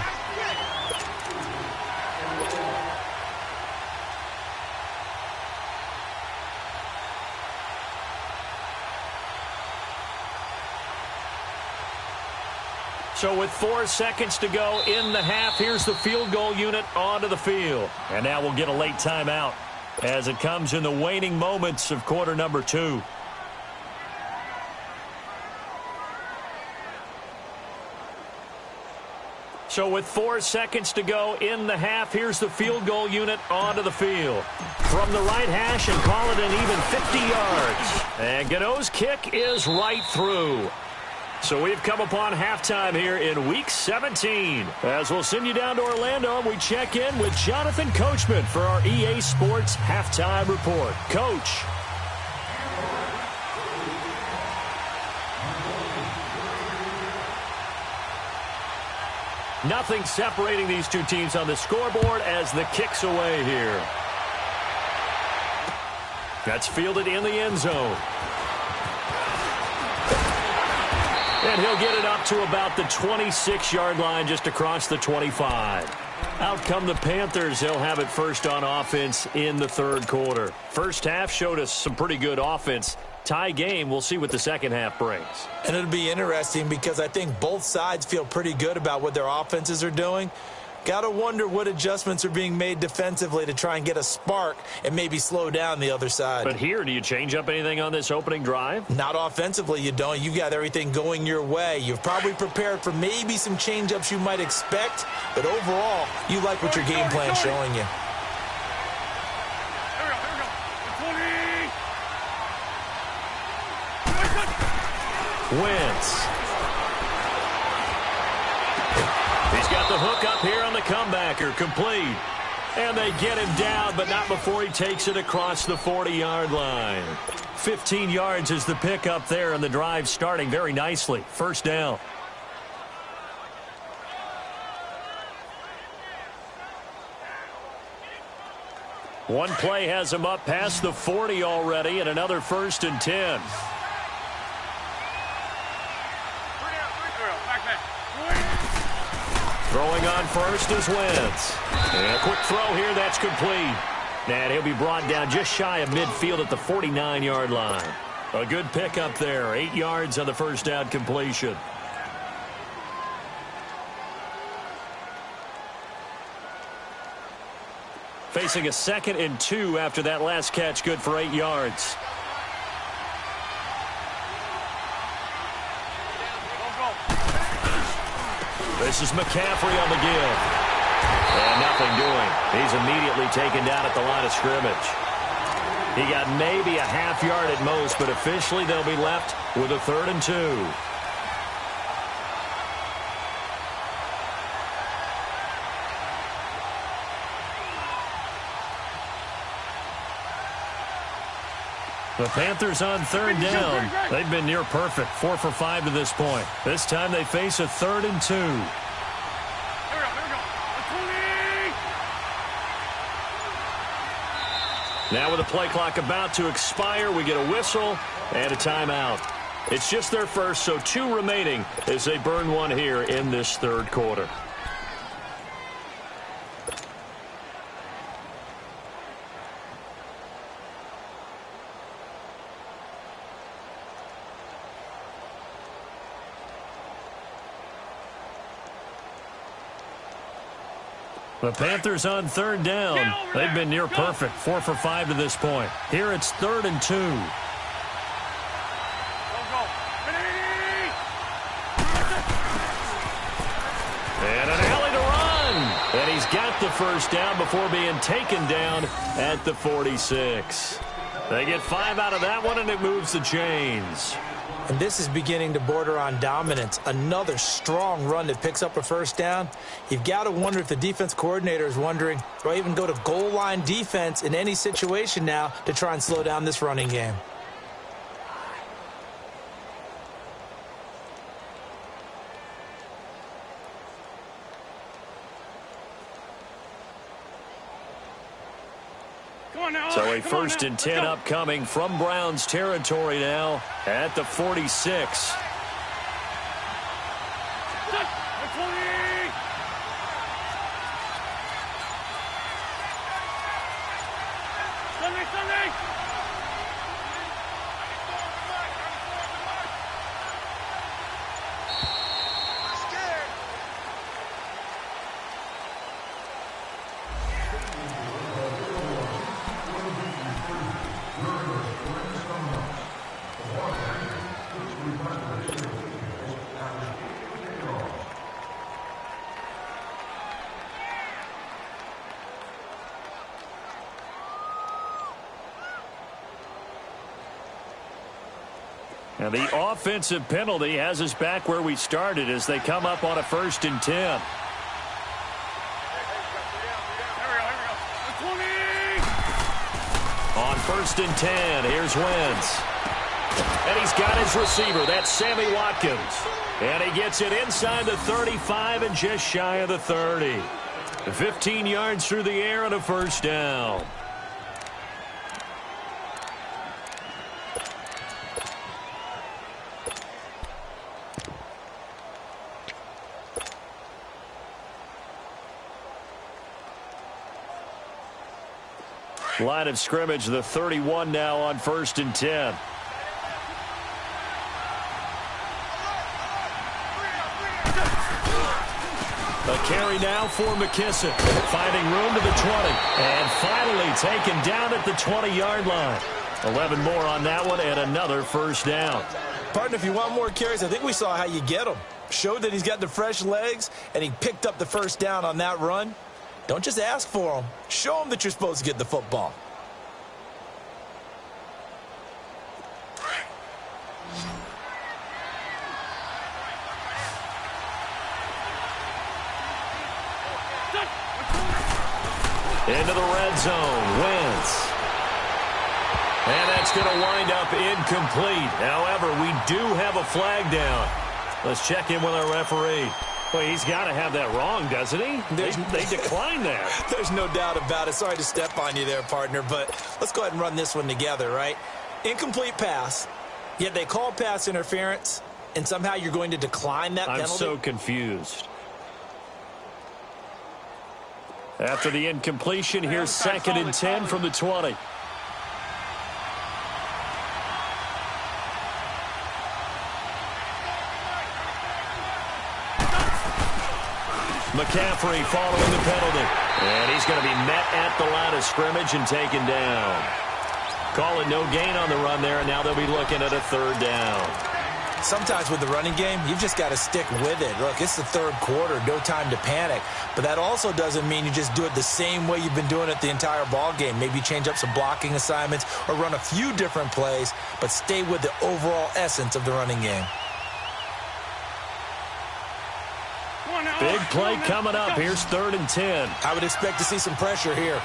So with 4 seconds to go in the half, here's the field goal unit onto the field. And now we'll get a late timeout as it comes in the waning moments of quarter number 2. So with 4 seconds to go in the half, here's the field goal unit onto the field. From the right hash and call it an even 50 yards. And Gano's kick is right through. So we've come upon halftime here in Week 17. As we'll send you down to Orlando, we check in with Jonathan Coachman for our EA Sports Halftime Report. Coach. Nothing separating these two teams on the scoreboard as the kick's away here. That's fielded in the end zone. And he'll get it up to about the 26-yard line, just across the 25. Out come the Panthers. They'll have it first on offense in the third quarter. First half showed us some pretty good offense. Tie game. We'll see what the second half brings. And it'll be interesting because I think both sides feel pretty good about what their offenses are doing. Got to wonder what adjustments are being made defensively to try and get a spark and maybe slow down the other side. But here, do you change up anything on this opening drive? Not offensively, you don't. You got everything going your way. You've probably prepared for maybe some change-ups you might expect, but overall, you like what your game plan's showing you. Wentz. He's got the hook up here on the comebacker, complete. And they get him down, but not before he takes it across the 40-yard line. 15 yards is the pickup there, and the drive starting very nicely. First down. One play has him up past the 40 already, and another 1st and 10. Throwing on first is Wentz. And a quick throw here, that's complete. And he'll be brought down just shy of midfield at the 49-yard line. A good pickup there, 8 yards on the first down completion. Facing a 2nd and 2 after that last catch, good for 8 yards. This is McCaffrey on the give. And nothing doing. He's immediately taken down at the line of scrimmage. He got maybe a half yard at most, but officially they'll be left with a 3rd and 2. The Panthers on 3rd down. They've been near perfect, 4 for 5 to this point. This time they face a 3rd and 2. Now with the play clock about to expire, we get a whistle and a timeout. It's just their first, so 2 remaining as they burn one here in this third quarter. The Panthers on 3rd down. They've been near perfect, 4 for 5 to this point. Here it's 3rd and 2. And an alley to run. And he's got the first down before being taken down at the 46. They get 5 out of that one, and it moves the chains. And this is beginning to border on dominance. Another strong run that picks up a first down. You've got to wonder if the defense coordinator is wondering, do I even go to goal line defense in any situation now to try and slow down this running game? So a 1st and 10 upcoming from Browns territory now at the 46. And the offensive penalty has us back where we started as they come up on a 1st and 10. On 1st and 10, here's Wentz. And he's got his receiver. That's Sammy Watkins. And he gets it inside the 35 and just shy of the 30. 15 yards through the air and a first down. Line of scrimmage, the 31 now on 1st and 10. A carry now for McKissick. Finding room to the 20. And finally taken down at the 20-yard line. 11 more on that one and another first down. Partner, if you want more carries, I think we saw how you get them. Showed that he's got the fresh legs, and he picked up the first down on that run. Don't just ask for them. Show them that you're supposed to get the football. Into the red zone, Wentz. And that's going to wind up incomplete. However, we do have a flag down. Let's check in with our referee. Well, he's got to have that wrong, doesn't he? They declined that. There's no doubt about it. Sorry to step on you there, partner, but let's go ahead and run this one together, right? Incomplete pass, yet they call pass interference, and somehow you're going to decline that penalty? I'm so confused. After the incompletion, here's 2nd and 10 from the 20. McCaffrey following the penalty. And he's going to be met at the line of scrimmage and taken down. Calling no gain on the run there, and now they'll be looking at a 3rd down. Sometimes with the running game, you've just got to stick with it. Look, it's the 3rd quarter, no time to panic. But that also doesn't mean you just do it the same way you've been doing it the entire ball game. Maybe change up some blocking assignments or run a few different plays, but stay with the overall essence of the running game. Big play coming up. Here's 3rd and 10. I would expect to see some pressure here.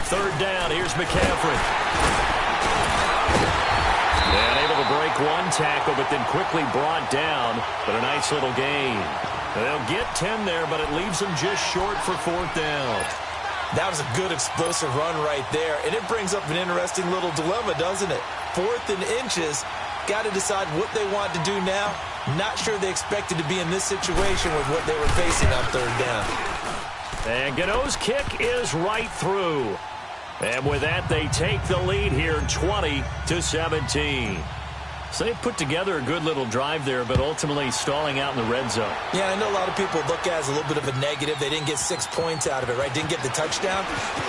Third down, here's McCaffrey. And able to break one tackle, but then quickly brought down. But a nice little gain. They'll get 10 there, but it leaves them just short for 4th down. That was a good explosive run right there. And it brings up an interesting little dilemma, doesn't it? 4th and inches. Got to decide what they want to do now. Not sure they expected to be in this situation with what they were facing on 3rd down. And Gano's kick is right through. And with that, they take the lead here 20-17. So they put together a good little drive there, but ultimately stalling out in the red zone. Yeah, I know a lot of people look at it as a little bit of a negative. They didn't get 6 points out of it, right? Didn't get the touchdown.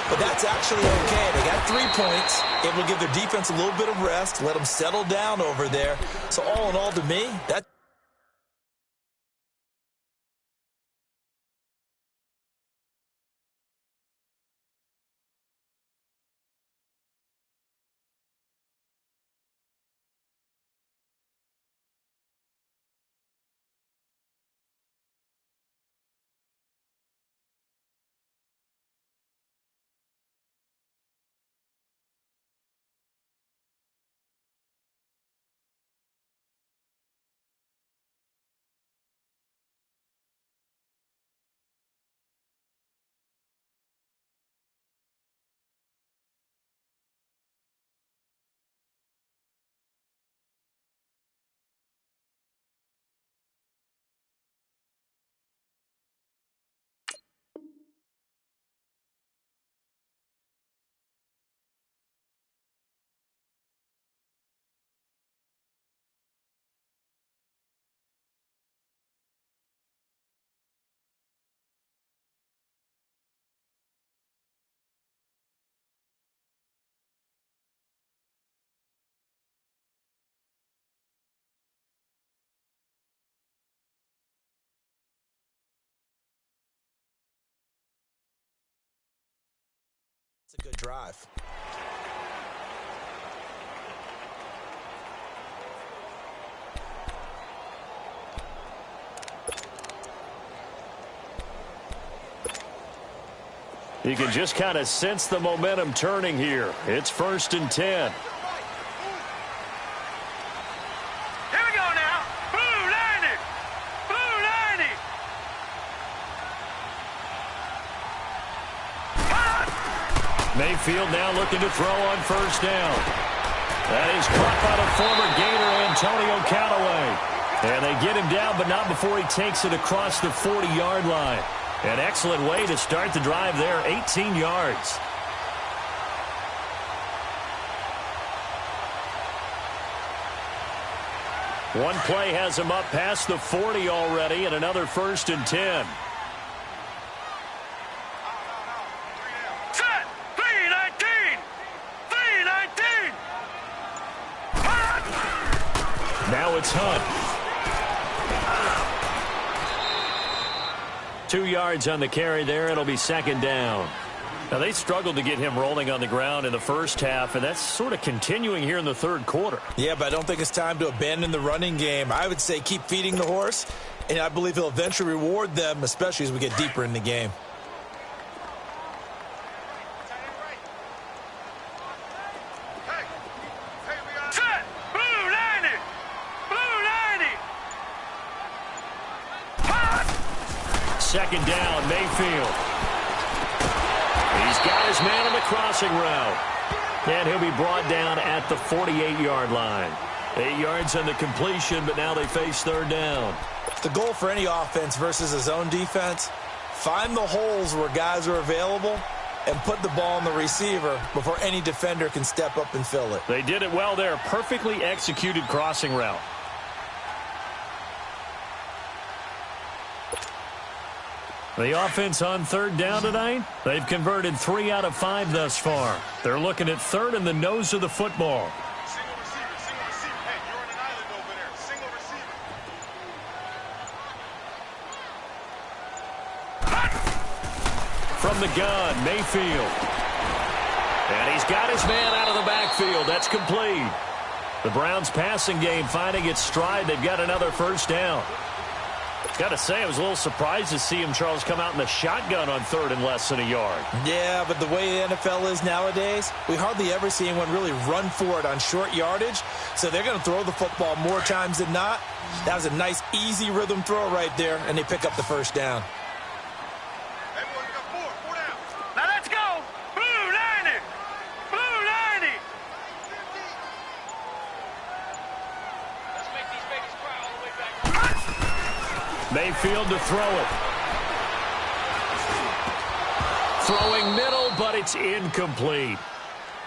But that's actually okay. They got 3 points, able to give their defense a little bit of rest, let them settle down over there. So all in all, to me, that's a good drive. You can just kind of sense the momentum turning here. It's 1st and 10. Here we go now. Blue 90. Blue 90. Mayfield now looking to throw on 1st down. That is caught by the former Gator Antonio Callaway. And they get him down, but not before he takes it across the 40-yard line. An excellent way to start the drive there, 18 yards. One play has him up past the 40 already, and another 1st and 10. Set. 319. 319. Now it's Hunt. 2 yards on the carry there. It'll be 2nd down. Now, they struggled to get him rolling on the ground in the first half, and that's sort of continuing here in the 3rd quarter. Yeah, but I don't think it's time to abandon the running game. I would say keep feeding the horse, and I believe he'll eventually reward them, especially as we get deeper in the game. Set. Blue 90. Blue 90. 2nd down, Mayfield. He's got his man on the crossing route. And he'll be brought down at the 48-yard line. 8 yards on the completion, but now they face 3rd down. The goal for any offense versus a zone defense, find the holes where guys are available and put the ball on the receiver before any defender can step up and fill it. They did it well there. Perfectly executed crossing route. The offense on 3rd down tonight, they've converted 3 out of 5 thus far. They're looking at 3rd in the nose of the football. Single receiver, single receiver. Hey, you're on an island over there. Single receiver. From the gun, Mayfield. And he's got his man out of the backfield. That's complete. The Browns passing game finding its stride. They've got another 1st down. Got to say, I was a little surprised to see him, Charles, come out in the shotgun on 3rd and less than a yard. Yeah, but the way the NFL is nowadays, we hardly ever see anyone really run for it on short yardage. So they're going to throw the football more times than not. That was a nice, easy rhythm throw right there, and they pick up the 1st down. Everyone got four down. Now let's go. Blue 90. Blue 90. Let's make these babies cry all the way back. Mayfield to throw it. Throwing middle, but it's incomplete.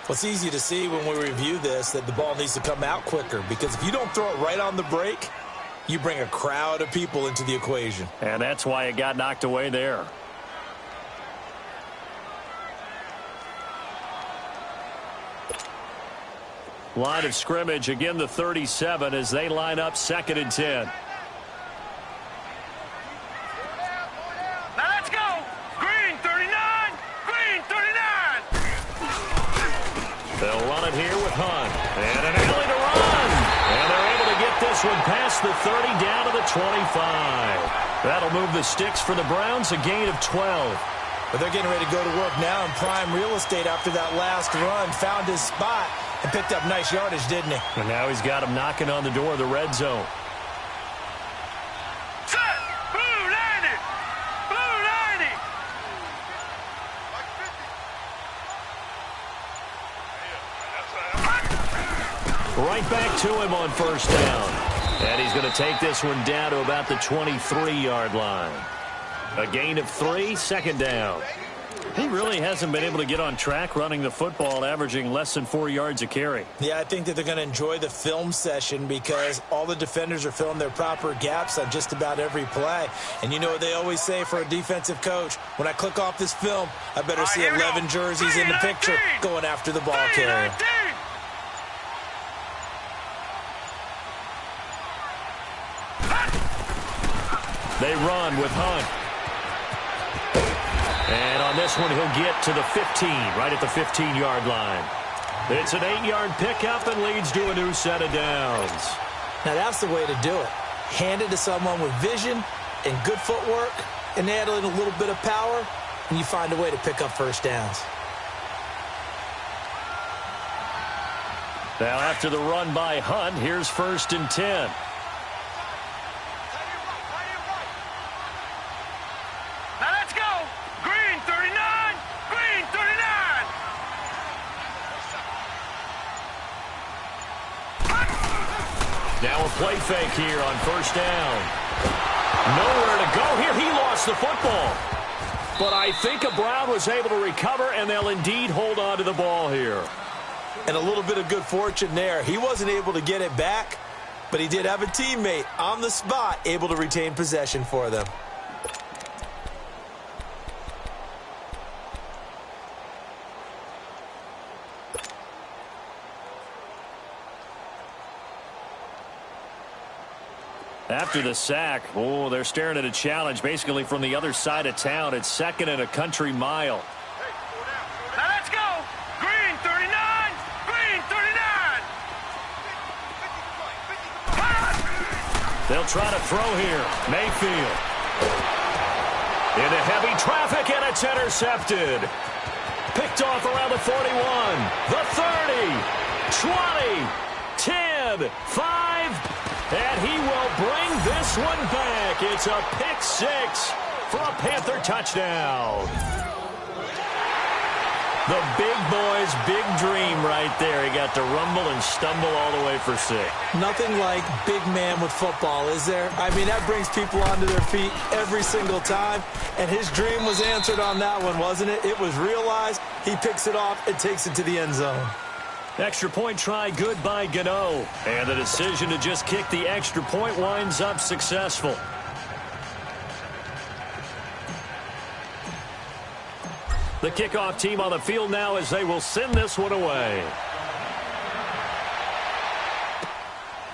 Well, it's easy to see when we review this that the ball needs to come out quicker, because if you don't throw it right on the break, you bring a crowd of people into the equation. And that's why it got knocked away there. Line of scrimmage, again the 37 as they line up 2nd and 10. Now let's go. Green 39. Green 39. They'll run it here with Hunt. And an alley to run. And they're able to get this one past the 30 down to the 25. That'll move the sticks for the Browns, a gain of 12. But they're getting ready to go to work now in prime real estate after that last run. Found his spot and picked up nice yardage, didn't he? And now he's got him knocking on the door of the red zone. Set. Blue 90. Blue 90. Right back to him on 1st down. And he's going to take this one down to about the 23-yard line. A gain of 3, 2nd down. He really hasn't been able to get on track running the football, averaging less than 4 yards a carry. Yeah, I think that they're going to enjoy the film session because all the defenders are filling their proper gaps on just about every play. And you know what they always say for a defensive coach? When I click off this film, I better see 11 jerseys in the picture going after the ball carrier. They run with Hunt. And on this one, he'll get to the 15, right at the 15-yard line. It's an 8-yard pickup and leads to a new set of downs. Now, that's the way to do it. Hand it to someone with vision and good footwork, and add in a little bit of power, and you find a way to pick up 1st downs. Now, after the run by Hunt, here's 1st and 10. Now a play fake here on 1st down. Nowhere to go here. He lost the football. But I think a Brown was able to recover, and they'll indeed hold on to the ball here. And a little bit of good fortune there. He wasn't able to get it back, but he did have a teammate on the spot able to retain possession for them. After the sack, they're staring at a challenge basically from the other side of town. It's 2nd and a country mile. Now let's go. Green 39. Green 39. They'll try to throw here. Mayfield. Into heavy traffic, and it's intercepted. Picked off around the 41, the 30, 20, 10, 5. And he will bring this one back. It's a pick 6 for a Panther touchdown. The big boy's big dream right there. He got to rumble and stumble all the way for 6. Nothing like big man with football, is there? I mean, that brings people onto their feet every single time. And his dream was answered on that one, wasn't it? It was realized. He picks it off and takes it to the end zone. Extra point try good by Gano. And the decision to just kick the extra point winds up successful. The kickoff team on the field now as they will send this one away.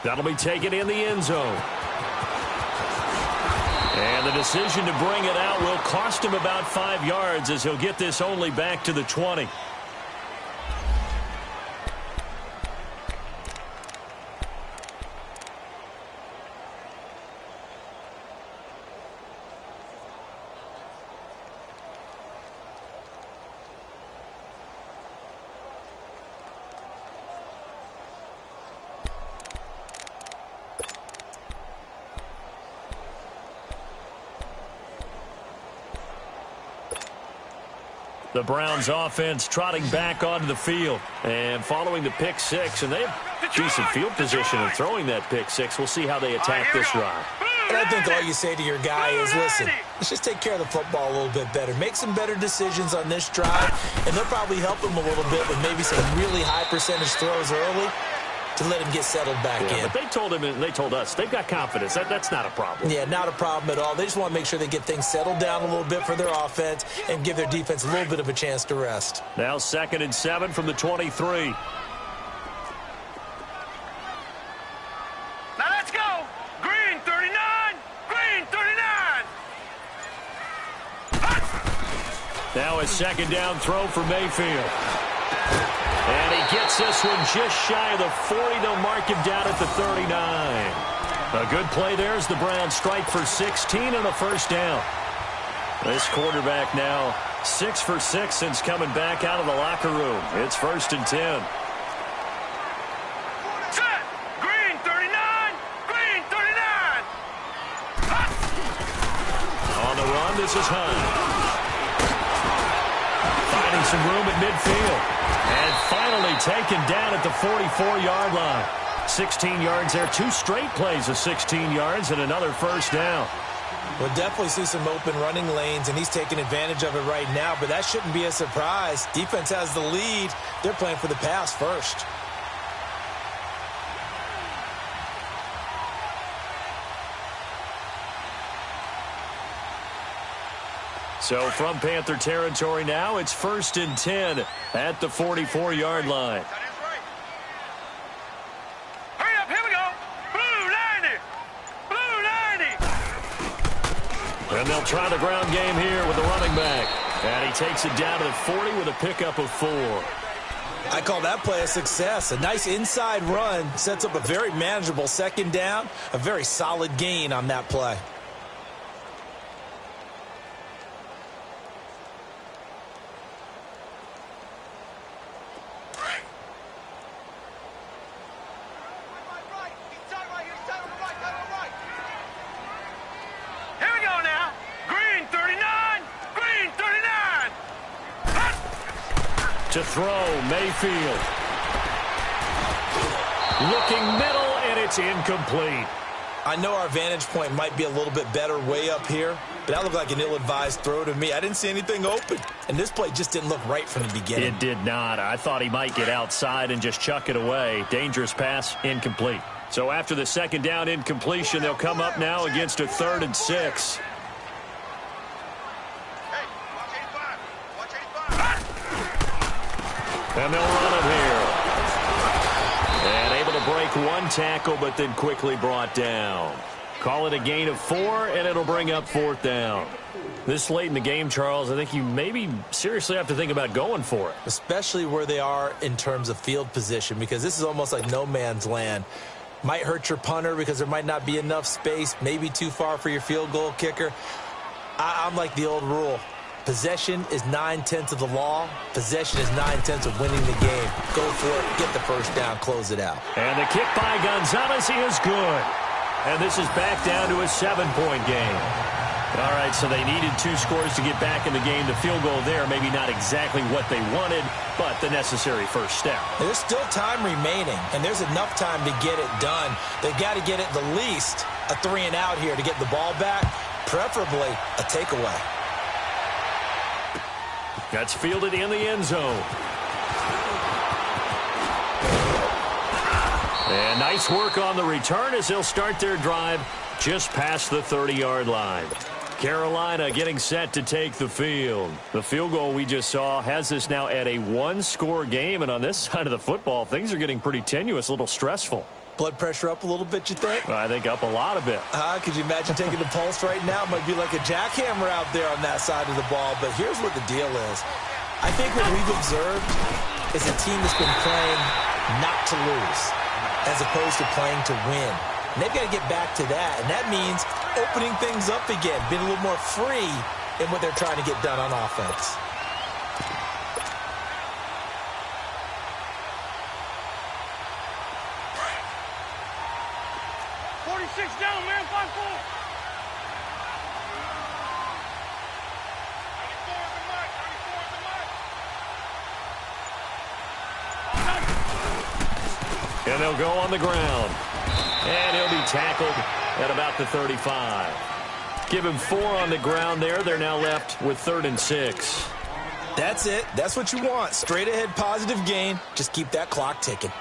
That'll be taken in the end zone. And the decision to bring it out will cost him about 5 yards as he'll get this only back to the 20. The Browns offense trotting back onto the field and following the pick 6, and they have decent field position in throwing that pick 6. We'll see how they attack this drive. Blue And I think all you say to your guy is, listen, let's just take care of the football a little bit better. Make some better decisions on this drive, and they'll probably help him a little bit with maybe some really high percentage throws early to let him get settled back in. But they told him and they told us they've got confidence. That's not a problem. Yeah, not a problem at all. They just want to make sure they get things settled down a little bit for their offense and give their defense a little bit of a chance to rest. Now 2nd and 7 from the 23. Now let's go. Green 39. Green 39. Now a 2nd down throw for Mayfield. And he gets this one just shy of the 40. They'll mark him down at the 39. A good play there as the Browns strike for 16 and a first down. This quarterback now 6 for 6 since coming back out of the locker room. It's 1st and 10. Set. Green 39. Green 39. On the run, this is Hunt. Finding some room at midfield. And finally taken down at the 44-yard line. 16 yards there. 2 straight plays of 16 yards and another first down. We'll definitely see some open running lanes, and he's taking advantage of it right now, but that shouldn't be a surprise. Defense has the lead. They're playing for the pass first. So from Panther territory now, it's 1st and 10 at the 44-yard line. Hurry up, here we go. Blue 90. Blue 90. And they'll try the ground game here with the running back. And he takes it down to the 40 with a pickup of 4. I call that play a success. A nice inside run sets up a very manageable 2nd down. A very solid gain on that play. To throw, Mayfield. Looking middle, and it's incomplete. I know our vantage point might be a little bit better way up here, but that looked like an ill-advised throw to me. I didn't see anything open, and this play just didn't look right from the beginning. It did not. I thought he might get outside and just chuck it away. Dangerous pass, incomplete. So after the 2nd down incompletion, they'll come up now against a 3rd and 6. And they'll run it here. And able to break 1 tackle, but then quickly brought down. Call it a gain of 4, and it'll bring up 4th down. This late in the game, Charles, I think you maybe seriously have to think about going for it. Especially where they are in terms of field position, because this is almost like no man's land. Might hurt your punter because there might not be enough space, maybe too far for your field goal kicker. I'm like the old rule. Possession is 9/10 of the law. Possession is 9/10 of winning the game. Go for it. Get the first down. Close it out. And the kick by Gonzalez is good. And this is back down to a 7-point game. All right, so they needed 2 scores to get back in the game. The field goal there, maybe not exactly what they wanted, but the necessary first step. There's still time remaining, and there's enough time to get it done. They've got to get at the least a 3-and-out here to get the ball back, preferably a takeaway. That's fielded in the end zone. And nice work on the return as they'll start their drive just past the 30-yard line. Carolina getting set to take the field. The field goal we just saw has this now at a 1-score game, and on this side of the football, things are getting pretty tenuous, a little stressful. Blood pressure up a little bit, you think? I think up a lot of it. Could you imagine taking the pulse right now? It might be like a jackhammer out there on that side of the ball. But here's what the deal is. I think what we've observed is a team that's been playing not to lose as opposed to playing to win. And they've got to get back to that. And that means opening things up again, being a little more free in what they're trying to get done on offense. Down, man, 5-4. 94 And they'll go on the ground. And he'll be tackled at about the 35. Give him 4 on the ground there. They're now left with 3rd and 6. That's it. That's what you want. Straight ahead positive gain. Just keep that clock ticking.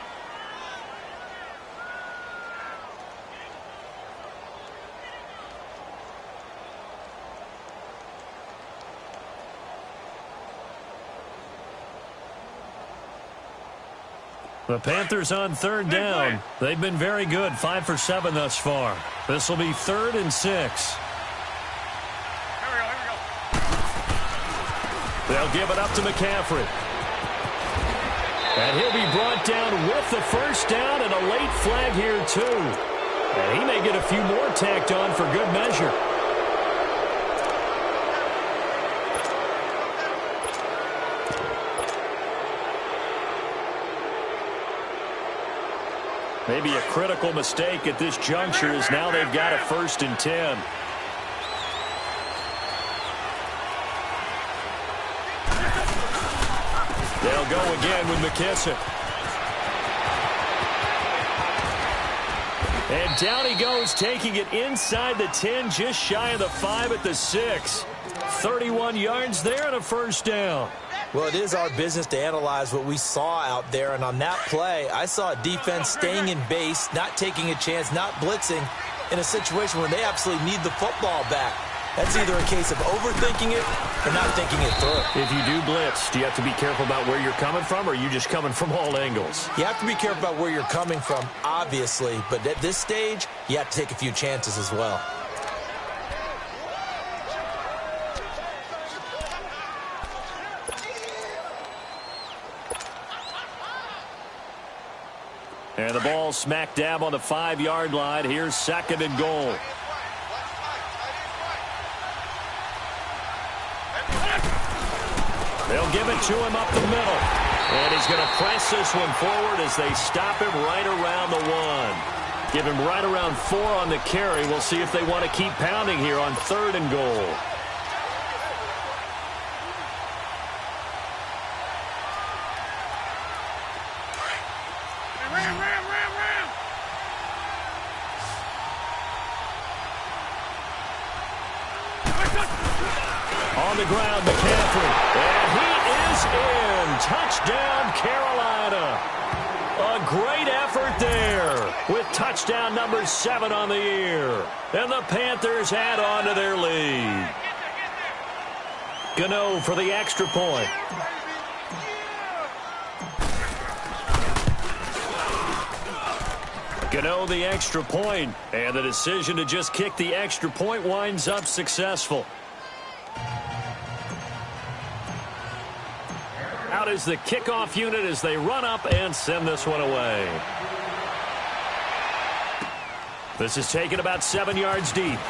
The Panthers on 3rd down. They've been very good, 5 for 7 thus far. This will be 3rd and 6. They'll give it up to McCaffrey. And he'll be brought down with the first down and a late flag here too. And he may get a few more tacked on for good measure. Maybe a critical mistake at this juncture as now they've got a 1st and 10. They'll go again with McKissick. And down he goes, taking it inside the 10, just shy of the 5 at the 6. 31 yards there and a first down. Well, it is our business to analyze what we saw out there, and on that play, I saw a defense staying in base, not taking a chance, not blitzing, in a situation where they absolutely need the football back. That's either a case of overthinking it or not thinking it through. If you do blitz, do you have to be careful about where you're coming from, or are you just coming from all angles? You have to be careful about where you're coming from, obviously, but at this stage, you have to take a few chances as well. And the ball smack dab on the 5-yard line. Here's 2nd and goal. They'll give it to him up the middle. And he's going to press this one forward as they stop him right around the 1. Give him right around 4 on the carry. We'll see if they want to keep pounding here on 3rd and goal. On the ground, McCaffrey. And he is in. Touchdown, Carolina. A great effort there with touchdown number 7 on the year. And the Panthers add on to their lead. Gano for the extra point. Gano the extra point. And the decision to just kick the extra point winds up successful. Out is the kickoff unit as they run up and send this one away. This is taken about 7 yards deep.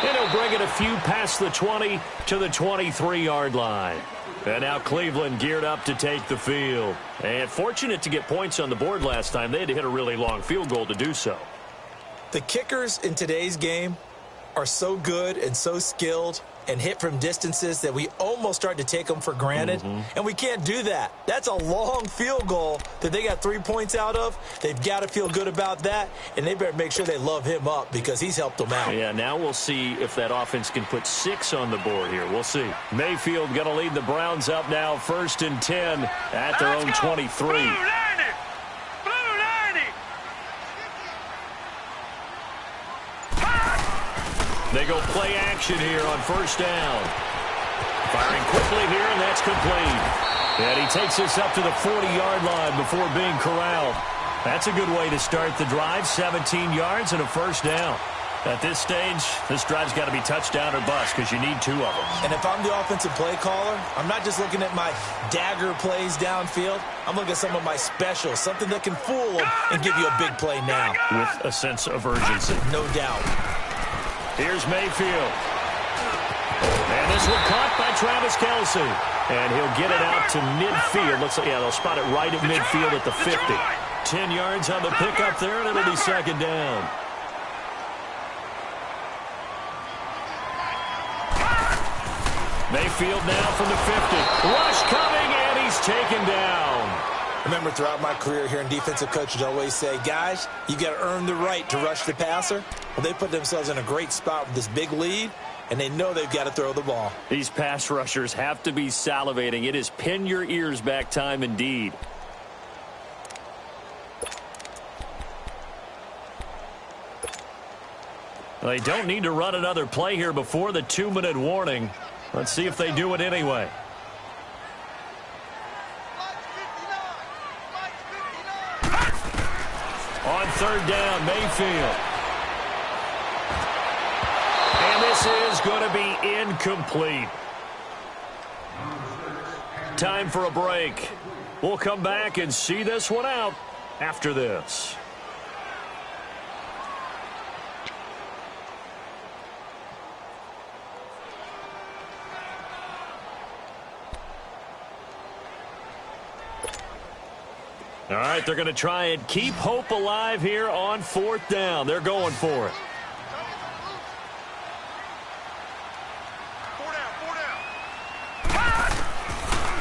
And he'll bring it a few past the 20 to the 23-yard line. And now Cleveland geared up to take the field. And fortunate to get points on the board last time. They had to hit a really long field goal to do so. The kickers in today's game are so good and so skilled and hit from distances that we almost start to take them for granted. And we can't do that. That's a long field goal that they got 3 points out of. They've got to feel good about that, and they better make sure they love him up because he's helped them out. Yeah, now we'll see if that offense can put 6 on the board here. We'll see. Mayfield going to lead the Browns up now, 1st and 10 at their own 23. They go play action here on 1st down. Firing quickly here, and that's complete. And he takes this up to the 40-yard line before being corralled. That's a good way to start the drive, 17 yards and a 1st down. At this stage, this drive's got to be touchdown or bust because you need 2 of them. And if I'm the offensive play caller, I'm not just looking at my dagger plays downfield. I'm looking at some of my specials, something that can fool them and give you a big play now. With a sense of urgency. No doubt. Here's Mayfield. And this one caught by Travis Kelce. And he'll get it out to midfield. Looks like, yeah, they'll spot it right at midfield at the 50. 10 yards on the pickup there, and it'll be 2nd down. Mayfield now from the 50. Rush coming, and he's taken down. Remember, throughout my career here in defensive coaches always say, guys, you got to earn the right to rush the passer. Well, they put themselves in a great spot with this big lead, and they know they've got to throw the ball. These pass rushers have to be salivating. It is pin your ears back time indeed. They don't need to run another play here before the 2-minute warning. Let's see if they do it anyway. On third down, Mayfield. And this is going to be incomplete. Time for a break. We'll come back and see this one out after this. All right, they're going to try and keep hope alive here on fourth down. They're going for it.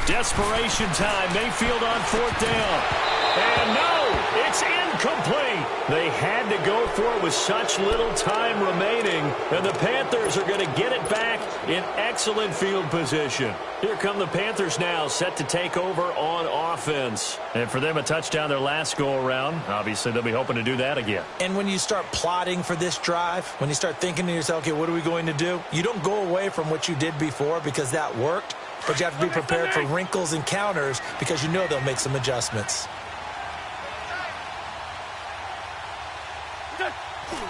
Desperation time. Mayfield on fourth down. And no, it's incomplete. They had to go for it with such little time remaining. And the Panthers are going to get it back in excellent field position. Here come the Panthers now, set to take over on offense. And for them, a touchdown their last go-around. Obviously, they'll be hoping to do that again. And when you start plotting for this drive, when you start thinking to yourself, okay, what are we going to do? You don't go away from what you did before because that worked. But you have to be prepared for wrinkles and counters because you know they'll make some adjustments.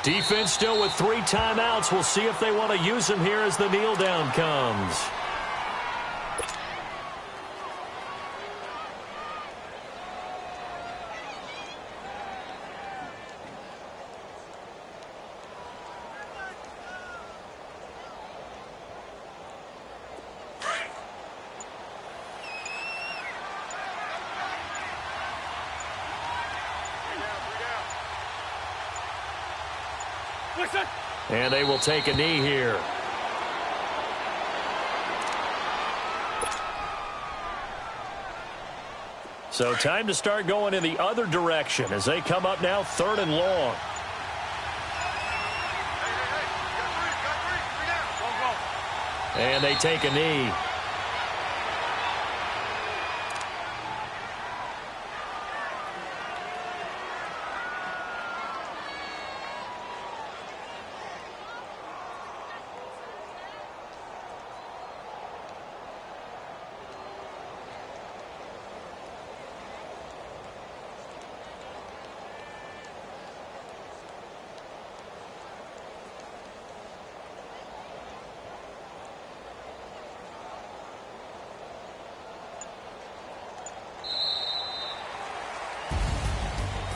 Defense still with 3 timeouts. We'll see if they want to use them here as the kneel down comes. And they will take a knee here. So time to start going in the other direction as they come up now 3rd and long. And they take a knee.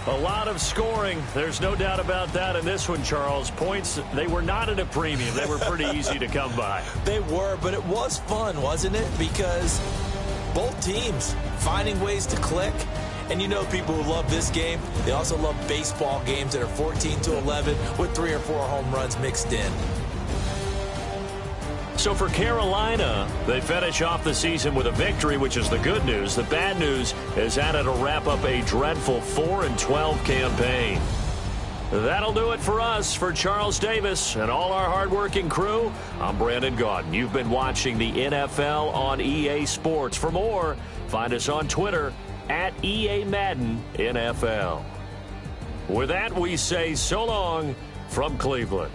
A lot of scoring. There's no doubt about that in this one, Charles. Points, they were not at a premium. They were pretty easy to come by. They were, but it was fun, wasn't it? Because both teams finding ways to click. And you know people who love this game, they also love baseball games that are 14-11 with 3 or 4 home runs mixed in. So for Carolina, they finish off the season with a victory, which is the good news. The bad news is that it'll wrap up a dreadful 4-12 campaign. That'll do it for us. For Charles Davis and all our hardworking crew, I'm Brandon Gaudin. You've been watching the NFL on EA Sports. For more, find us on Twitter at EA Madden NFL. With that, we say so long from Cleveland.